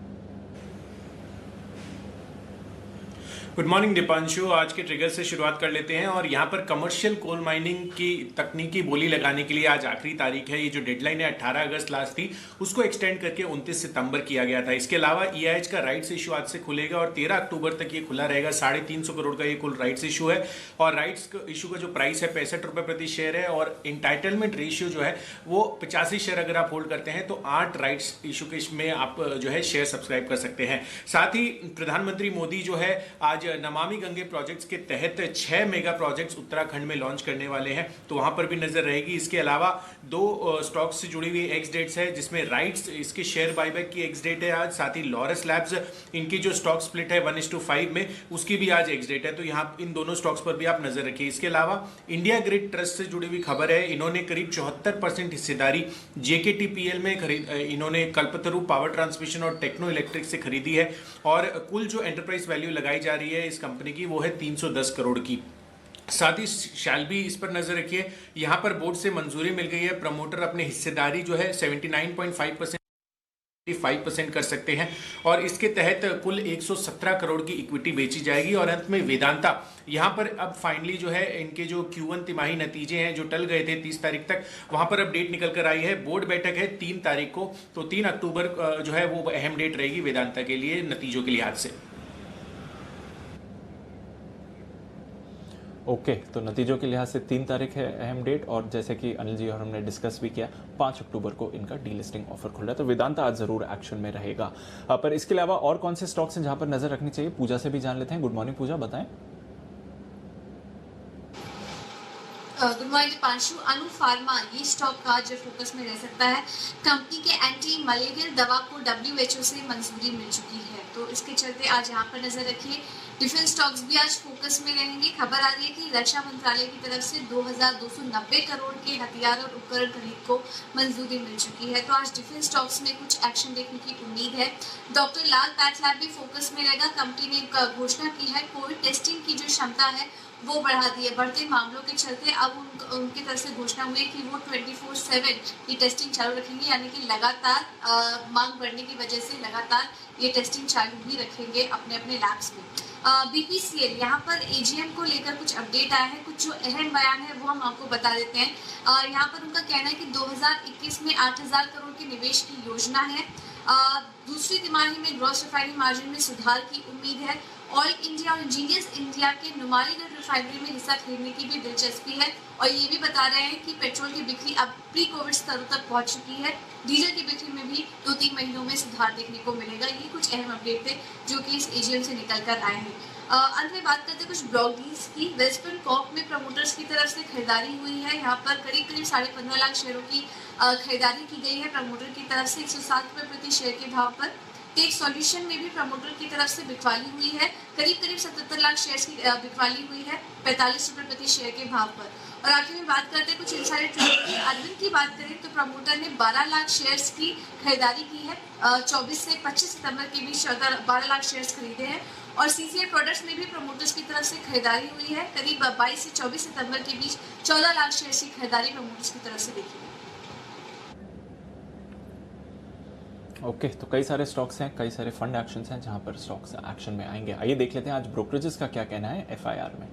Good morning Deepanshu. आज के ट्रिगर से शुरुआत कर लेते हैं और यहाँ पर कमर्शियल कोल माइनिंग की तकनीकी बोली लगाने के लिए आज आखिरी तारीख है। ये जो डेडलाइन है 18 अगस्त लास्ट थी, उसको एक्सटेंड करके 29 सितंबर किया गया था। इसके अलावा ईआईएच का राइट्स इशू आज से खुलेगा और 13 अक्टूबर तक ये खुला रहेगा। 350 करोड़ का ये कुल राइट्स इशू है और राइट्स इशू का जो प्राइस है 65 रुपये प्रति शेयर है और इंटाइटलमेंट रेशियो जो है वो 85 शेयर अगर आप होल्ड करते हैं तो 8 राइट्स इशू के में आप जो है शेयर सब्सक्राइब कर सकते हैं। साथ ही प्रधानमंत्री मोदी जो है आज नमामि गंगे प्रोजेक्ट्स के तहत 6 मेगा प्रोजेक्ट्स उत्तराखंड में लॉन्च करने वाले हैं, तो वहां पर भी नजर रहेगी। इसके अलावा 2 स्टॉक्स से जुड़ी हुई एक्स डेट्स है, जिसमें राइट्स इसके शेयर बायबैक की एक्स डेट है आज। साथ ही लॉरस लैब्स, इनकी जो स्टॉक स्प्लिट है 1:5 में, उसकी भी आज एक्स डेट है, तो यहाँ इन दोनों स्टॉक्स पर भी आप नजर रखिए। इसके अलावा इंडिया ग्रिड ट्रस्ट से जुड़ी हुई खबर है, इन्होंने करीब 74% हिस्सेदारी जेकेटीपीएल में इन्होंने कल्पतरू पावर ट्रांसमिशन और टेक्नो इलेक्ट्रिक से खरीदी है और कुल जो एंटरप्राइज वैल्यू लगाई जा रही है इस कंपनी की वो है 310 करोड़ की। साथ ही शैल्बी, इस पर नजर रखिए, यहां पर बोर्ड से मंजूरी मिल गई है, प्रमोटर अपने हिस्सेदारी जो है 79.5% कर सकते हैं और इसके तहत कुल 117 करोड़ की इक्विटी बेची जाएगी। और अंत में वेदांता, यहां पर अब फाइनली जो है इनके जो Q1 तिमाही नतीजे हैं जो टल गए थे 30 तारीख तक, वहां पर अपडेट निकल कर आई है। बोर्ड बैठक है 3 तारीख को, तो 3 अक्टूबर जो है वो अहम डेट रहेगी वेदांता के लिए नतीजों के लिहाज से। ओके, तो नतीजों के लिहाज से 3 तारीख है अहम डेट और जैसे कि अनिल जी और हमने डिस्कस भी किया 5 अक्टूबर को इनका डीलिस्टिंग ऑफर खुल रहा है, तो वेदांता आज जरूर एक्शन में रहेगा। पर इसके अलावा और कौन से स्टॉक्स हैं जहां पर नजर रखनी चाहिए, पूजा से भी जान लेते हैं। गुड मॉर्निंग पूजा, बताएं। Good morning Deepanshu. Anu pharma, ये स्टॉक का जो फोकस में रह सकता है। कंपनी के एंटी मलेरियल दवा को WHO से मंजूरी मिल चुकी है, तो इसके चलते आज यहाँ पर नजर रखिए। डिफेंस स्टॉक्स भी आज फोकस में रहेंगे। खबर आ रही है कि रक्षा मंत्रालय की तरफ से 2290 करोड़ के हथियार और उपकरण खरीद को मंजूरी मिल चुकी है, तो आज डिफेंस स्टॉक्स में कुछ एक्शन देखने की उम्मीद है। डॉक्टर लाल पैथ लैब भी फोकस में रहेगा। कंपनी ने घोषणा की है कोविड टेस्टिंग की जो क्षमता है वो बढ़ा दिए। बढ़ते मामलों के चलते अब उनकी तरफ से घोषणा हुई कि वो 24/7 ये टेस्टिंग चालू रखेंगे, यानी कि लगातार मांग बढ़ने की वजह से लगातार ये टेस्टिंग चालू ही रखेंगे अपने अपने लैब्स में। BPCL यहाँ पर AGM को लेकर कुछ अपडेट आया है, कुछ जो अहम बयान है वो हम आपको बता देते हैं। यहाँ पर उनका कहना है कि 2021 में 8,000 करोड़ के निवेश की योजना है। दूसरी तिमाही में ग्रॉस रिफाइनिंग मार्जिन में सुधार की उम्मीद है। ऑयल इंडिया और इंजीनियर्स इंडिया के नुमालीगढ़ रिफाइनरी में हिस्सा खरीदने की भी दिलचस्पी है, और ये भी बता रहे हैं कि पेट्रोल की बिक्री अब प्री कोविड स्तरों तक पहुंच चुकी है। डीजल की बिक्री में भी 2-3 महीनों में सुधार देखने को मिलेगा। ये कुछ अहम अपडेट थे जो कि इस AGM से निकल कर आए हैं। अंत में बात करते हैं कुछ ब्लॉक डील्स की। वेस्टर्न कॉप में प्रमोटर्स की तरफ से खरीदारी हुई है। यहाँ पर करीब 15.5 लाख शेयरों की खरीदारी की गई है प्रमोटर की तरफ से 107 रुपये प्रति शेयर के भाव पर। टेक सॉल्यूशन में भी प्रमोटर की तरफ से बिकवाली हुई है, करीब 77 लाख शेयर्स की बिकवाली हुई है 45 रुपये प्रति शेयर के भाव पर। और आखिर में बात करते हैं कुछ इनसाइडर ट्रेडिंग की। अरविंद की बात करें तो प्रमोटर ने 12 लाख शेयर्स की खरीदारी की है। 24 से 25 सितंबर के बीच 12 लाख शेयर्स खरीदे हैं। और CCL प्रोडक्ट्स में भी प्रमोटर्स की तरफ से खरीदारी हुई है। करीब 22 से 24 सितंबर के बीच 14 लाख शेयर्स की खरीदारी प्रमोटर्स की तरफ से देखी है। ओके, तो कई सारे स्टॉक्स हैं, कई सारे फंड एक्शंस हैं जहां पर स्टॉक्स एक्शन में आएंगे। आइए देख लेते हैं आज ब्रोकरेजेस का क्या कहना है FIR में।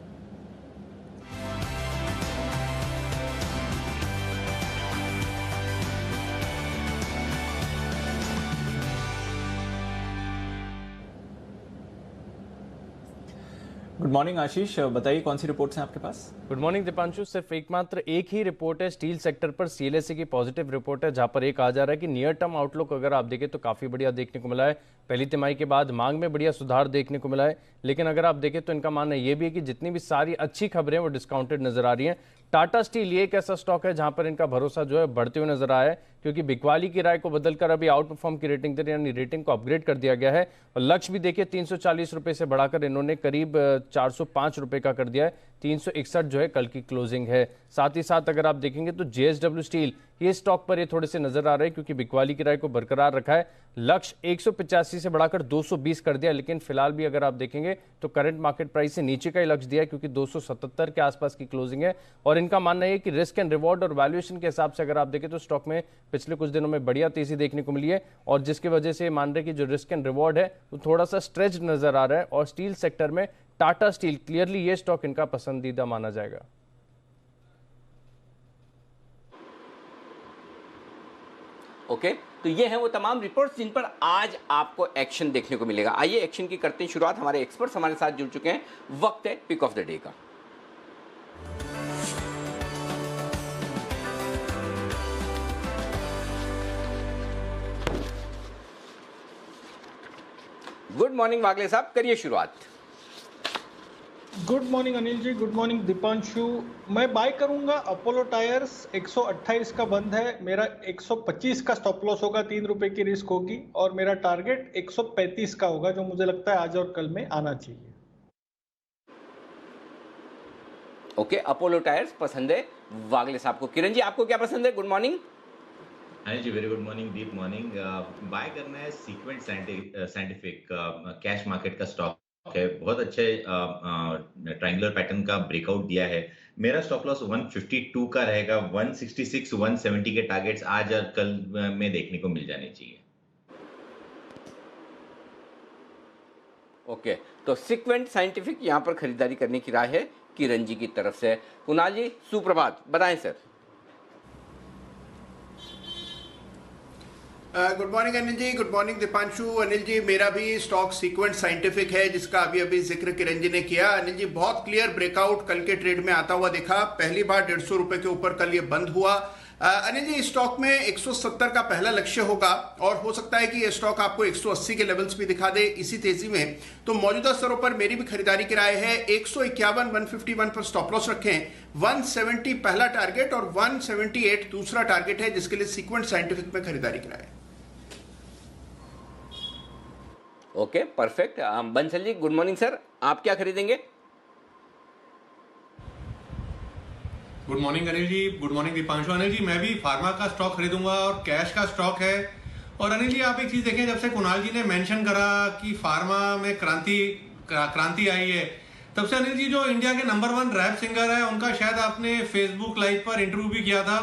गुड मॉर्निंग आशीष, बताइए कौन सी रिपोर्ट्स हैं आपके पास? Good morning Deepanshu. सिर्फ एकमात्र एक ही रिपोर्ट है स्टील सेक्टर पर, CLSA की पॉजिटिव रिपोर्ट है, जहां पर एक आ जा रहा है कि नियर टर्म आउटलुक अगर आप देखें तो काफी बढ़िया देखने को मिला है। पहली तिमाही के बाद मांग में बढ़िया सुधार देखने को मिला है, लेकिन अगर आप देखें तो इनका मानना यह भी है कि जितनी भी सारी अच्छी खबरें वो डिस्काउंटेड नजर आ रही हैं। टाटा स्टील ये एक ऐसा स्टॉक है जहां पर इनका भरोसा जो है बढ़ते हुए नजर आया है, क्योंकि बिकवाली की राय को बदलकर अभी आउट परफॉर्म की रेटिंग दे रही है, यानी रेटिंग को अपग्रेड कर दिया गया है। और लक्ष्य भी देखिए 340 रुपए से बढ़ाकर इन्होंने करीब 405 रुपए का कर दिया है। 361 जो है कल की क्लोजिंग है। साथ ही साथ अगर आप देखेंगे तो JSW स्टील ये स्टॉक पर ये थोड़े से नजर आ रहे हैं, क्योंकि बिकवाली की राय को बरकरार रखा है। लक्ष्य 185 से बढ़ाकर 220 कर दिया, लेकिन फिलहाल भी अगर आप देखेंगे तो करंट मार्केट प्राइस से नीचे का ही लक्ष्य दिया है, क्योंकि 277 के आसपास की क्लोजिंग है। और इनका मानना है कि रिस्क एंड रिवॉर्ड और वैल्यूएशन के हिसाब से अगर आप देखें तो स्टॉक में पिछले कुछ दिनों में बढ़िया तेजी देखने को मिली है, और जिसकी वजह से मान रहे कि जो रिस्क एंड रिवॉर्ड है वो थोड़ा सा स्ट्रेच नजर आ रहा है। और स्टील सेक्टर में टाटा स्टील क्लियरली ये स्टॉक इनका पसंदीदा माना जाएगा। ओके, तो ये है वो तमाम रिपोर्ट्स जिन पर आज आपको एक्शन देखने को मिलेगा। आइए एक्शन की करते हैं शुरुआत। हमारे एक्सपर्ट्स हमारे साथ जुड़ चुके हैं। वक्त है पिक ऑफ द डे का। गुड मॉर्निंग वागले साहब, करिए शुरुआत। Good morning Anil ji, good morning Deepanshu. मैं बाय करूंगा अपोलो टायर्स। 128 का बंद है, मेरा 125 का स्टॉप लॉस होगा, 3 रुपए की रिस्क होगी, और मेरा टारगेट 135 का होगा, जो मुझे लगता है आज और कल में आना चाहिए। ओके, अपोलो टायर्स पसंद है वागले साहब को। किरण जी, आपको क्या पसंद है? Good morning. Anil ji, very good morning, Deep morning. Buy करना है सीक्वेंट साइंटिफिक, कैश मार्केट का स्टॉक है। बहुत अच्छे ट्रायंगुलर पैटर्न का ब्रेकआउट दिया है। मेरा स्टॉप लॉस 152 का रहेगा। 166 170 के टारगेट्स आज और कल में देखने को मिल जाने चाहिए। ओके, तो सीक्वेंट साइंटिफिक यहां पर खरीदारी करने की राय है किरण जी की तरफ से। कुणाल जी, सुप्रभात, बताएं sir. Good morning Anil ji, good morning Deepanshu. Anil जी, मेरा भी स्टॉक सीक्वेंट साइंटिफिक है, जिसका अभी जिक्र किरण जी ने किया। अनिल जी, बहुत क्लियर ब्रेकआउट कल के ट्रेड में आता हुआ दिखा। पहली बार 150 रुपए के ऊपर कल ये बंद हुआ। अनिल जी, स्टॉक में 170 का पहला लक्ष्य होगा, और हो सकता है कि ये स्टॉक आपको 180 के लेवल्स भी दिखा दे इसी तेजी में। तो मौजूदा स्तरों पर मेरी भी खरीदारी की राय है। 151 151 पर स्टॉप लॉस रखें। 170 पहला टारगेट और 178 दूसरा टारगेट है, जिसके लिए सीक्वेंट साइंटिफिक में खरीदारी की राय है। Okay, perfect. Bansal ji, good morning sir, आप क्या खरीदेंगे? Good morning Anil ji, good morning Deepanshu. Anil ji, मैं भी फार्मा का स्टॉक खरीदूंगा और कैश का स्टॉक है। और अनिल जी, आप एक चीज देखें, जब से कुणाल जी ने मेंशन करा कि फार्मा में क्रांति आई है, तब से अनिल जी जो इंडिया के नंबर 1 रैप सिंगर है, उनका शायद आपने फेसबुक लाइव पर इंटरव्यू भी किया था।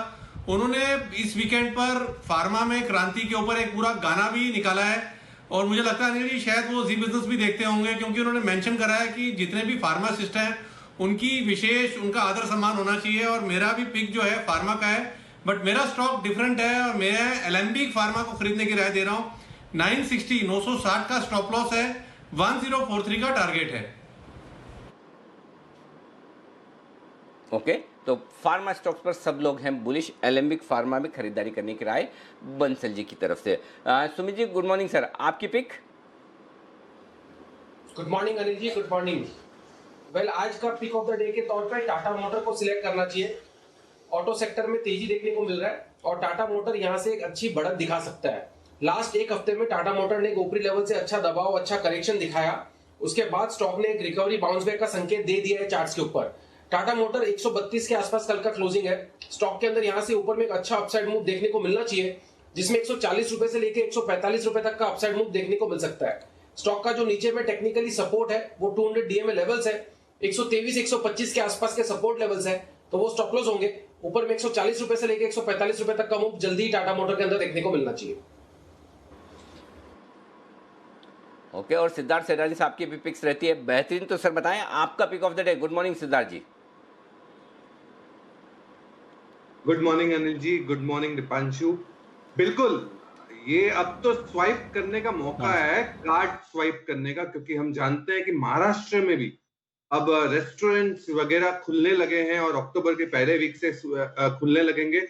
उन्होंने इस वीकेंड पर फार्मा में क्रांति के ऊपर एक पूरा गाना भी निकाला है और मुझे लगता है अनिल जी शायद वो जी बिजनेस भी देखते होंगे, क्योंकि उन्होंने मेंशन करा है कि जितने भी फार्मासिस्ट हैं उनकी विशेष उनका आदर सम्मान होना चाहिए। और मेरा भी पिक जो है फार्मा का है, बट मेरा स्टॉक डिफरेंट है और मैं एलेम्बिक फार्मा को खरीदने की राय दे रहा हूं। 960 का स्टॉप लॉस है, 1043 का टारगेट है। ओके तो फार्मा स्टॉक्स पर सब लोग हैं बुलिश, एलेम्बिक फार्मा में खरीदारी करने की राय बंसल जी की तरफ से। Sumit ji good morning sir, आपकी pick? Good morning Anil ji, good morning. Well आज का पिक ऑफ द डे के तौर पर टाटा मोटर को सिलेक्ट करना चाहिए। ऑटो सेक्टर में तेजी देखने को मिल रहा है और टाटा मोटर यहां से एक अच्छी बढ़त दिखा सकता है। लास्ट एक हफ्ते में टाटा मोटर ने एक ऊपरी लेवल से अच्छा दबाव, अच्छा करेक्शन दिखाया, उसके बाद स्टॉक ने एक रिकवरी बाउंस बैक का संकेत दे दिया है चार्ट्स के ऊपर। टाटा मोटर 132 के आसपास कल का क्लोजिंग है। स्टॉक के अंदर यहां से ऊपर में एक अच्छा अपसाइड मूव देखने को मिलना चाहिए, जिसमें 140 रुपए से लेकर 145 रुपए तक का अपसाइड मूव देखने को मिल सकता है। स्टॉक का जो नीचे में टेक्निकली सपोर्ट है वो 200 डीएमए लेवल्स है, 123 125 के आसपास के सपोर्ट लेवल्स है, तो वो स्टॉप लॉस होंगे। ऊपर में 140 रुपए से लेकर 145 रुपए तक का मूव जल्दी टाटा मोटर के अंदर देखने को मिलना चाहिए। ओके और सिद्धार्थ सेठानी साहब की भी पिक्स रहती है बेहतरीन, तो सर बताएं आपका pick of the day. Good morning Siddharth ji. Good morning Anil ji, good morning Deepanshu. बिल्कुल ये अब तो स्वाइप करने का मौका है, कार्ड स्वाइप करने का, क्योंकि हम जानते हैं कि महाराष्ट्र में भी अब रेस्टोरेंट्स वगैरह खुलने लगे हैं और अक्टूबर के पहले वीक से खुलने लगेंगे।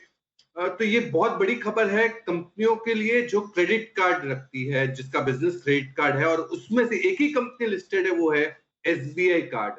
तो ये बहुत बड़ी खबर है कंपनियों के लिए जो क्रेडिट कार्ड रखती है, जिसका बिजनेस क्रेडिट कार्ड है, और उसमें से एक ही कंपनी लिस्टेड है, वो है एसबीआई कार्ड।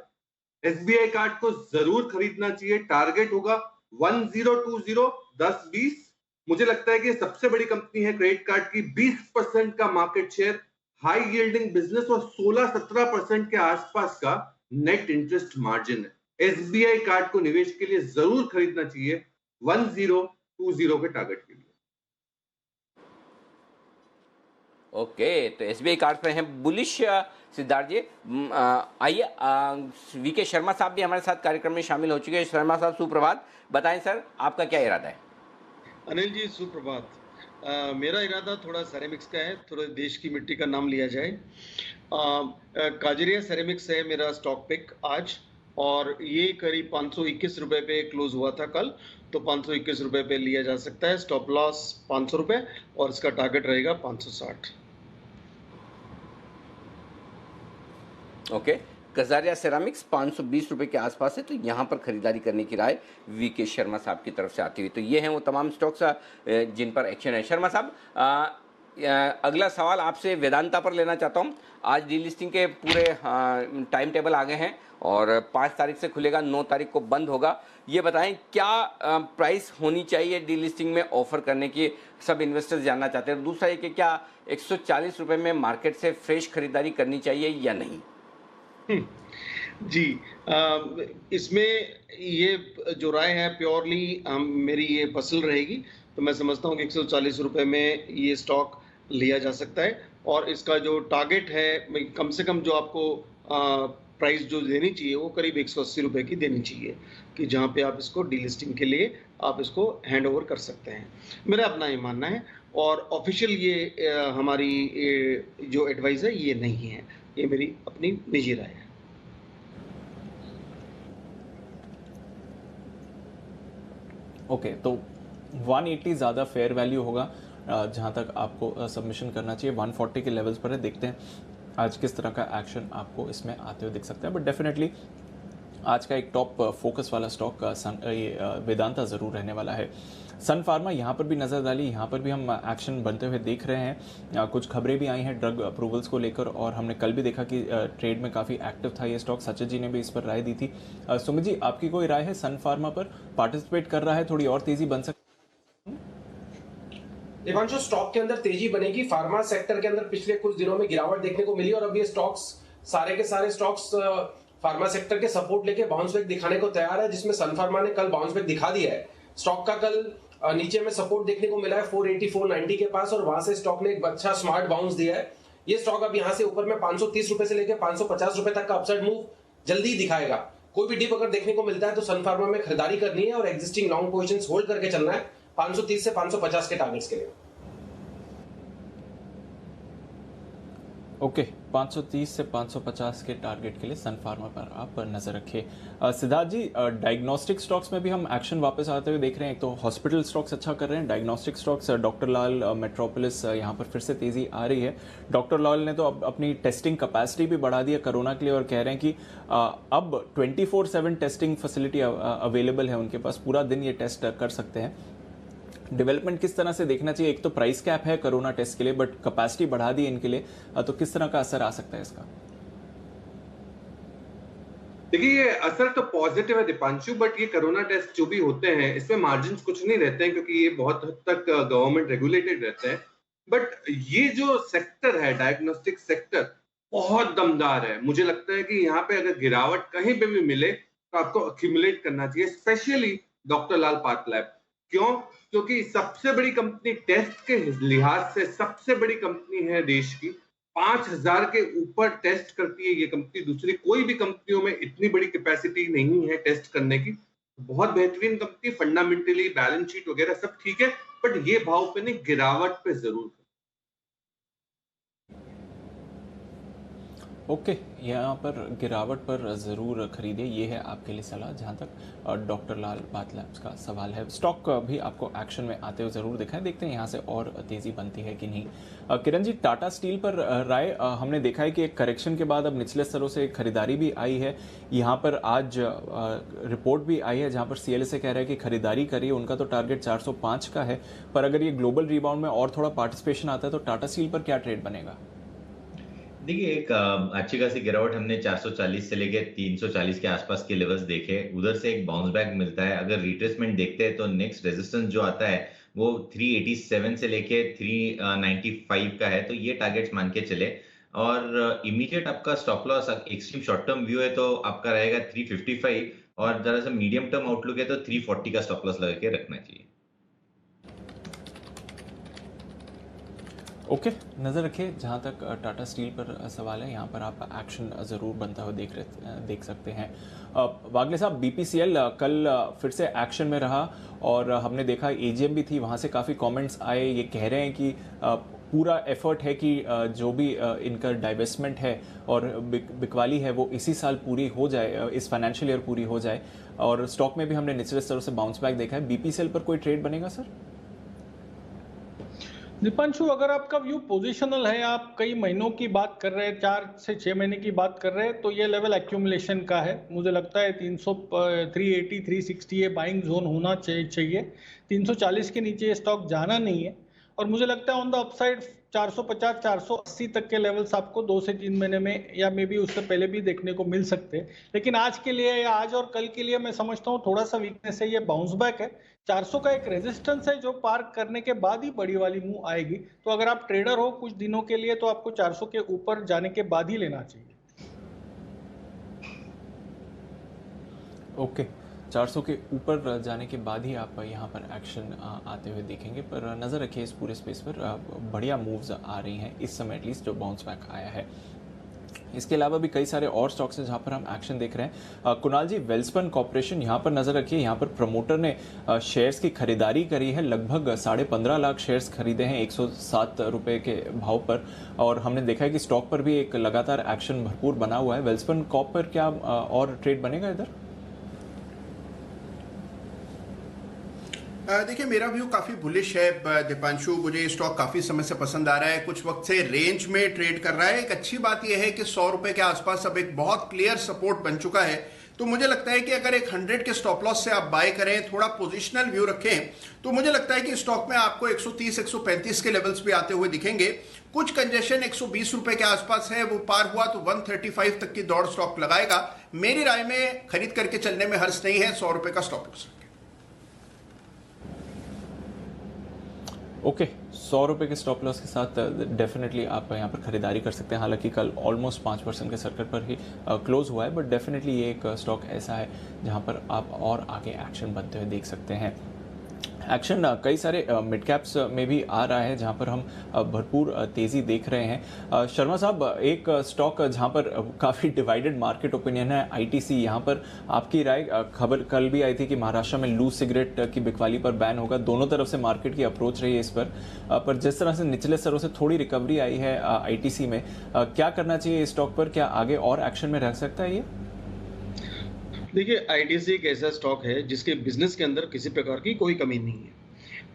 एसबीआई कार्ड को जरूर खरीदना चाहिए। टारगेट होगा 1020 10-20। मुझे लगता है कि सबसे बड़ी कंपनी है क्रेडिट कार्ड की, 20% का market share, high yielding business और 16-17% के आसपास का नेट इंटरेस्ट मार्जिन है। एसबीआई कार्ड को निवेश के लिए जरूर खरीदना चाहिए 1020 के टारगेट के लिए। ओके तो एसबीआई कार्ड पे हैं बुलिश सिद्धार्थ जी। आइए वीके शर्मा साहब भी हमारे साथ कार्यक्रम में शामिल हो चुके हैं। शर्मा साहब सुप्रभात, बताएं सर आपका क्या इरादा है? अनिल जी सुप्रभात। मेरा इरादा थोड़ा सेरेमिक्स का है, थोड़ा देश की मिट्टी का नाम लिया जाए। काजरिया सेरेमिक्स है मेरा स्टॉक पिक आज, और ये करीब 521 रुपए पे क्लोज हुआ था कल, तो 521 रुपए पे लिया जा सकता है। स्टॉप लॉस 500 रुपए और इसका टारगेट रहेगा 560। ओके कजारिया सेरामिक्स 520 रुपए के आसपास है, तो यहाँ पर खरीदारी करने की राय वीके शर्मा साहब की तरफ से आती हुई। तो ये हैं वो तमाम स्टॉक्स जिन पर एक्शन है। शर्मा साहब अगला सवाल आपसे वेदांता पर लेना चाहता हूँ। आज डीलिस्टिंग के पूरे टाइम टेबल आ गए हैं और 5 तारीख से खुलेगा, 9 तारीख को बंद होगा। ये बताएं क्या प्राइस होनी चाहिए डीलिस्टिंग में ऑफर करने की, सब इन्वेस्टर्स जानना चाहते हैं। दूसरा ये कि क्या 140 रुपये में मार्केट से फ्रेश खरीदारी करनी चाहिए या नहीं? जी इसमें ये जो राय है प्योरली मेरी ये पर्सनल रहेगी, तो मैं समझता हूँ कि 140 रुपये में ये स्टॉक लिया जा सकता है और इसका जो टारगेट है कम से कम जो आपको प्राइस जो देनी चाहिए वो करीब 180 रुपये की देनी चाहिए, कि जहाँ पे आप इसको डीलिस्टिंग के लिए आप इसको हैंड ओवर कर सकते हैं। मेरा अपना ये मानना है और ऑफिशियल ये हमारी जो एडवाइस है ये नहीं है, ये मेरी अपनी निजी राय है। ओके तो 180 ज़्यादा फेयर वैल्यू होगा जहाँ तक आपको सबमिशन करना चाहिए। 140 के लेवल्स पर है, देखते हैं आज किस तरह का एक्शन आपको इसमें आते हुए दिख सकता है। बट डेफिनेटली आज का एक टॉप फोकस वाला स्टॉक ये वेदांता ज़रूर रहने वाला है। सन फार्मा यहाँ पर भी नज़र डाली, यहाँ पर भी हम एक्शन बनते हुए देख रहे हैं। कुछ खबरें भी आई हैं ड्रग अप्रूवल्स को लेकर और हमने कल भी देखा कि ट्रेड में काफ़ी एक्टिव था ये स्टॉक। सचिन जी ने भी इस पर राय दी थी। सुमित जी आपकी कोई राय है सन फार्मा पर? पार्टिसिपेट कर रहा है, थोड़ी और तेज़ी बन सकती? देवांशु स्टॉक के अंदर तेजी बनेगी। फार्मा सेक्टर के अंदर पिछले कुछ दिनों में गिरावट देखने को मिली और अब ये स्टॉक्स सारे के सारे स्टॉक्स फार्मा सेक्टर के सपोर्ट लेके बाउंस बैक दिखाने को तैयार है, जिसमें सन फार्मा ने कल बाउंस बैक दिखा दिया है। स्टॉक का कल नीचे में सपोर्ट देखने को मिला है 480 490 के पास और वहां से स्टॉक ने एक अच्छा स्मार्ट बाउंस दिया है। ये स्टॉक अब यहां से ऊपर में 530 रुपए से लेकर 550 रुपए तक का अपसाइड मूव जल्दी दिखाएगा। कोई भी डिप अगर देखने को मिलता है तो सन फार्मा में खरीदारी करनी है और एग्जिस्टिंग लॉन्ग पोजीशंस होल्ड करके चलना है 530 से 550 के टारगेट्स के लिए। ओके 530 से 550 के टारगेट के लिए सन फार्मा पर आप नज़र रखिए। सिद्धार्थ जी, डायग्नोस्टिक स्टॉक्स में भी हम एक्शन वापस आते हुए देख रहे हैं। एक तो हॉस्पिटल स्टॉक्स अच्छा कर रहे हैं, डायग्नोस्टिक स्टॉक्स डॉक्टर लाल, मेट्रोपोलिस, यहाँ पर फिर से तेज़ी आ रही है। डॉक्टर लाल ने तो अब अपनी टेस्टिंग कैपेसिटी भी बढ़ा दी है कोरोना के लिए और कह रहे हैं कि अब 24/7 टेस्टिंग फैसिलिटी अवेलेबल है उनके पास, पूरा दिन ये टेस्ट कर सकते हैं। डेवलपमेंट किस तरह से देखना चाहिए? एक तो प्राइस कैप है कोरोना टेस्ट के लिए, बट कैपेसिटी बढ़ा दी इनके लिए, तो किस तरह का असर आ सकता है इसका? देखिए, ये असर तो पॉजिटिव है दीपांशु, बट ये कोरोना टेस्ट जो भी होते हैं इसमें मार्जिन कुछ नहीं रहते हैं क्योंकि ये बहुत हद तक गवर्नमेंट रेगुलेटेड रहते हैं। बट ये जो सेक्टर है, डायग्नोस्टिक सेक्टर, बहुत दमदार है। मुझे लगता है कि यहाँ पे अगर गिरावट कहीं पे भी मिले तो आपको अक्यूमुलेट करना चाहिए, स्पेशली डॉक्टर लाल पाथ लैब। क्यों? क्योंकि सबसे बड़ी कंपनी टेस्ट के लिहाज से सबसे बड़ी कंपनी है देश की। 5000 के ऊपर टेस्ट करती है ये कंपनी। दूसरी कोई भी कंपनियों में इतनी बड़ी कैपेसिटी नहीं है टेस्ट करने की। बहुत बेहतरीन कंपनी, फंडामेंटली बैलेंस शीट वगैरह सब ठीक है, बट ये भाव पे नहीं, गिरावट पे जरूर। ओके, यहाँ पर गिरावट पर ज़रूर खरीदिए, ये है आपके लिए सलाह जहाँ तक डॉक्टर लाल पाथ लैब्स का सवाल है। स्टॉक भी आपको एक्शन में आते हुए ज़रूर दिखाएं, देखते हैं यहाँ से और तेज़ी बनती है कि नहीं। किरण जी, टाटा स्टील पर राय, हमने देखा है कि एक करेक्शन के बाद अब निचले स्तरों से खरीदारी भी आई है। यहाँ पर आज रिपोर्ट भी आई है जहाँ पर CLSA कह रहा है कि खरीदारी करिए, उनका तो टारगेट 405 का है, पर अगर ये ग्लोबल रिबाउंड में और थोड़ा पार्टिसिपेशन आता है तो टाटा स्टील पर क्या ट्रेड बनेगा? देखिए, एक अच्छी खासी गिरावट हमने 440 से लेके 340 के आसपास के लेवल्स देखे। उधर से एक बाउंस बैक मिलता है। अगर रिट्रेसमेंट देखते हैं तो नेक्स्ट रेजिस्टेंस जो आता है वो 387 से लेके 395 का है, तो ये टारगेट्स मान के चले। और इमीडिएट आपका stop loss extreme short term view है तो आपका रहेगा 355, और जरा सा मीडियम टर्म आउटलुक है तो 340 का स्टॉप लॉस लगा के रखना चाहिए। ओके, नज़र रखिए जहाँ तक टाटा स्टील पर सवाल है, यहाँ पर आप एक्शन ज़रूर बनता हुआ देख सकते हैं। वागले साहब, BPCL कल फिर से एक्शन में रहा और हमने देखा AGM भी थी, वहाँ से काफ़ी कमेंट्स आए। ये कह रहे हैं कि पूरा एफर्ट है कि जो भी इनका डाइवेस्टमेंट है और बिकवाली है वो इसी साल पूरी हो जाए, इस फाइनेंशियल ईयर पूरी हो जाए। और स्टॉक में भी हमने निचले स्तरों से बाउंस बैक देखा है। BPCL पर कोई ट्रेड बनेगा सर? दीपांशु, अगर आपका व्यू पोजिशनल है, आप कई महीनों की बात कर रहे हैं, 4 से 6 महीने की बात कर रहे हैं, तो ये लेवल एक्यूमुलेशन का है। मुझे लगता है 380 360 ये बाइंग जोन होना चाहिए। 340 के नीचे ये स्टॉक जाना नहीं है। और मुझे लगता है ऑन द अपसाइड 450 480 तक के लेवल्स आपको 2 से 3 महीने में या मे बी उससे पहले भी देखने को मिल सकते हैं। लेकिन आज के लिए या आज और कल के लिए मैं समझता हूँ थोड़ा सा वीकनेस है, ये बाउंस बैक है। 400 का एक रेजिस्टेंस है जो पार करने के बाद ही बड़ी वाली मूव आएगी। तो अगर आप ट्रेडर हो कुछ दिनों के लिए तो आपको 400 के ऊपर जाने के बाद ही लेना चाहिए। ओके, 400 के ऊपर जाने के बाद ही आप यहाँ पर एक्शन आते हुए देखेंगे, पर नज़र रखिए इस पूरे स्पेस पर बढ़िया मूव्स आ रही हैं इस समय एटलीस्ट, जो बाउंस बैक आया है। इसके अलावा भी कई सारे और स्टॉक्स हैं जहाँ पर हम एक्शन देख रहे हैं। कुणाल जी, वेल्सपन कॉर्पोरेशन, यहाँ पर नज़र रखिए, यहाँ पर प्रमोटर ने शेयर्स की खरीदारी करी है, लगभग 15.5 लाख शेयर्स खरीदे हैं 107 रुपये के भाव पर। और हमने देखा है कि स्टॉक पर भी एक लगातार एक्शन भरपूर बना हुआ है। वेल्सपन कॉर्प पर क्या और ट्रेड बनेगा इधर? देखिए, मेरा व्यू काफ़ी बुलिश है दीपांशु। मुझे ये स्टॉक काफ़ी समय से पसंद आ रहा है, कुछ वक्त से रेंज में ट्रेड कर रहा है। एक अच्छी बात यह है कि 100 रुपये के आसपास अब एक बहुत क्लियर सपोर्ट बन चुका है। तो मुझे लगता है कि अगर एक 100 के स्टॉप लॉस से आप बाय करें, थोड़ा पोजिशनल व्यू रखें, तो मुझे लगता है कि स्टॉक में आपको 130 135 के लेवल्स भी आते हुए दिखेंगे। कुछ कंजेशन 120 रुपये के आसपास है, वो पार हुआ तो 135 तक की दौड़ स्टॉक लगाएगा। मेरी राय में खरीद करके चलने में हर्ज नहीं है। 100 रुपये का स्टॉप लॉस। ओके, 100 रुपये के स्टॉप लॉस के साथ डेफिनेटली आप यहाँ पर खरीदारी कर सकते हैं। हालांकि कल ऑलमोस्ट 5% के सर्किट पर ही क्लोज हुआ है, बट डेफिनेटली ये एक स्टॉक ऐसा है जहाँ पर आप और आगे एक्शन बनते हुए देख सकते हैं। एक्शन कई सारे मिड कैप्स में भी आ रहा है जहां पर हम भरपूर तेज़ी देख रहे हैं। शर्मा साहब, एक स्टॉक जहां पर काफ़ी डिवाइडेड मार्केट ओपिनियन है, आईटीसी, यहां पर आपकी राय? खबर कल भी आई थी कि महाराष्ट्र में लूज सिगरेट की बिकवाली पर बैन होगा। दोनों तरफ से मार्केट की अप्रोच रही है इस पर जिस तरह से निचले स्तरों से थोड़ी रिकवरी आई है आईटीसी में, क्या करना चाहिए इस स्टॉक पर? क्या आगे और एक्शन में रह सकता है ये? देखिए, आईटीसी एक ऐसा स्टॉक है जिसके बिजनेस के अंदर किसी प्रकार की कोई कमी नहीं है।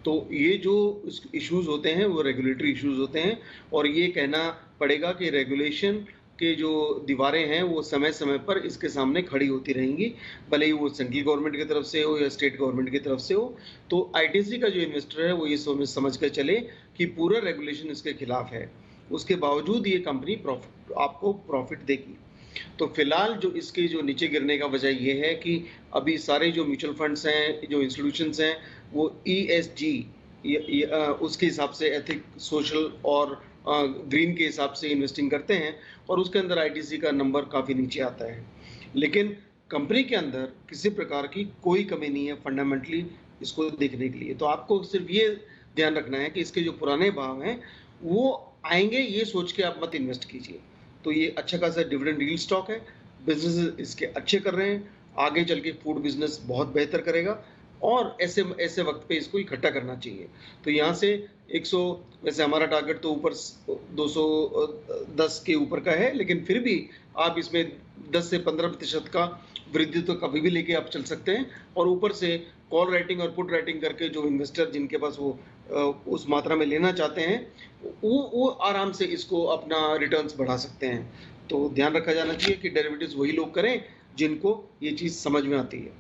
तो ये जो इश्यूज होते हैं वो रेगुलेटरी इश्यूज होते हैं, और ये कहना पड़ेगा कि रेगुलेशन के जो दीवारें हैं वो समय समय पर इसके सामने खड़ी होती रहेंगी, भले ही वो सेंट्रल गवर्नमेंट की तरफ से हो या स्टेट गवर्नमेंट की तरफ से हो। तो आईटीसी का जो इन्वेस्टर है वो ये समझ कर चले कि पूरा रेगुलेशन इसके खिलाफ है, उसके बावजूद ये कंपनी आपको प्रॉफिट देगी। तो फिलहाल जो इसके जो नीचे गिरने का वजह ये है कि अभी सारे जो म्यूचुअल फंड्स हैं, जो इंस्टीट्यूशंस हैं, वो ESG उसके हिसाब से, एथिक, सोशल और ग्रीन के हिसाब से इन्वेस्टिंग करते हैं, और उसके अंदर आईटीसी का नंबर काफ़ी नीचे आता है। लेकिन कंपनी के अंदर किसी प्रकार की कोई कमी नहीं है फंडामेंटली इसको देखने के लिए। तो आपको सिर्फ ये ध्यान रखना है कि इसके जो पुराने भाव हैं वो आएंगे, ये सोच के आप मत इन्वेस्ट कीजिए। तो ये अच्छा खासा डिविडेंड यील्ड स्टॉक है, बिजनेस इसके अच्छे कर रहे हैं, आगे चल के फूड बिजनेस बहुत बेहतर करेगा, और ऐसे वक्त पे इसको इकट्ठा करना चाहिए। तो यहाँ से 100, वैसे हमारा टारगेट तो ऊपर 210 के ऊपर का है, लेकिन फिर भी आप इसमें 10 से 15% का वृद्धि तो कभी भी लेके आप चल सकते हैं, और ऊपर से कॉल राइटिंग और पुट राइटिंग करके जो इन्वेस्टर जिनके पास वो उस मात्रा में लेना चाहते हैं वो आराम से इसको अपना रिटर्न्स बढ़ा सकते हैं। तो ध्यान रखा जाना चाहिए कि डेरिवेटिव्स वही लोग करें जिनको ये चीज समझ में आती है।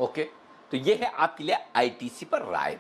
ओके, तो ये है आपके लिए आईटीसी पर राय।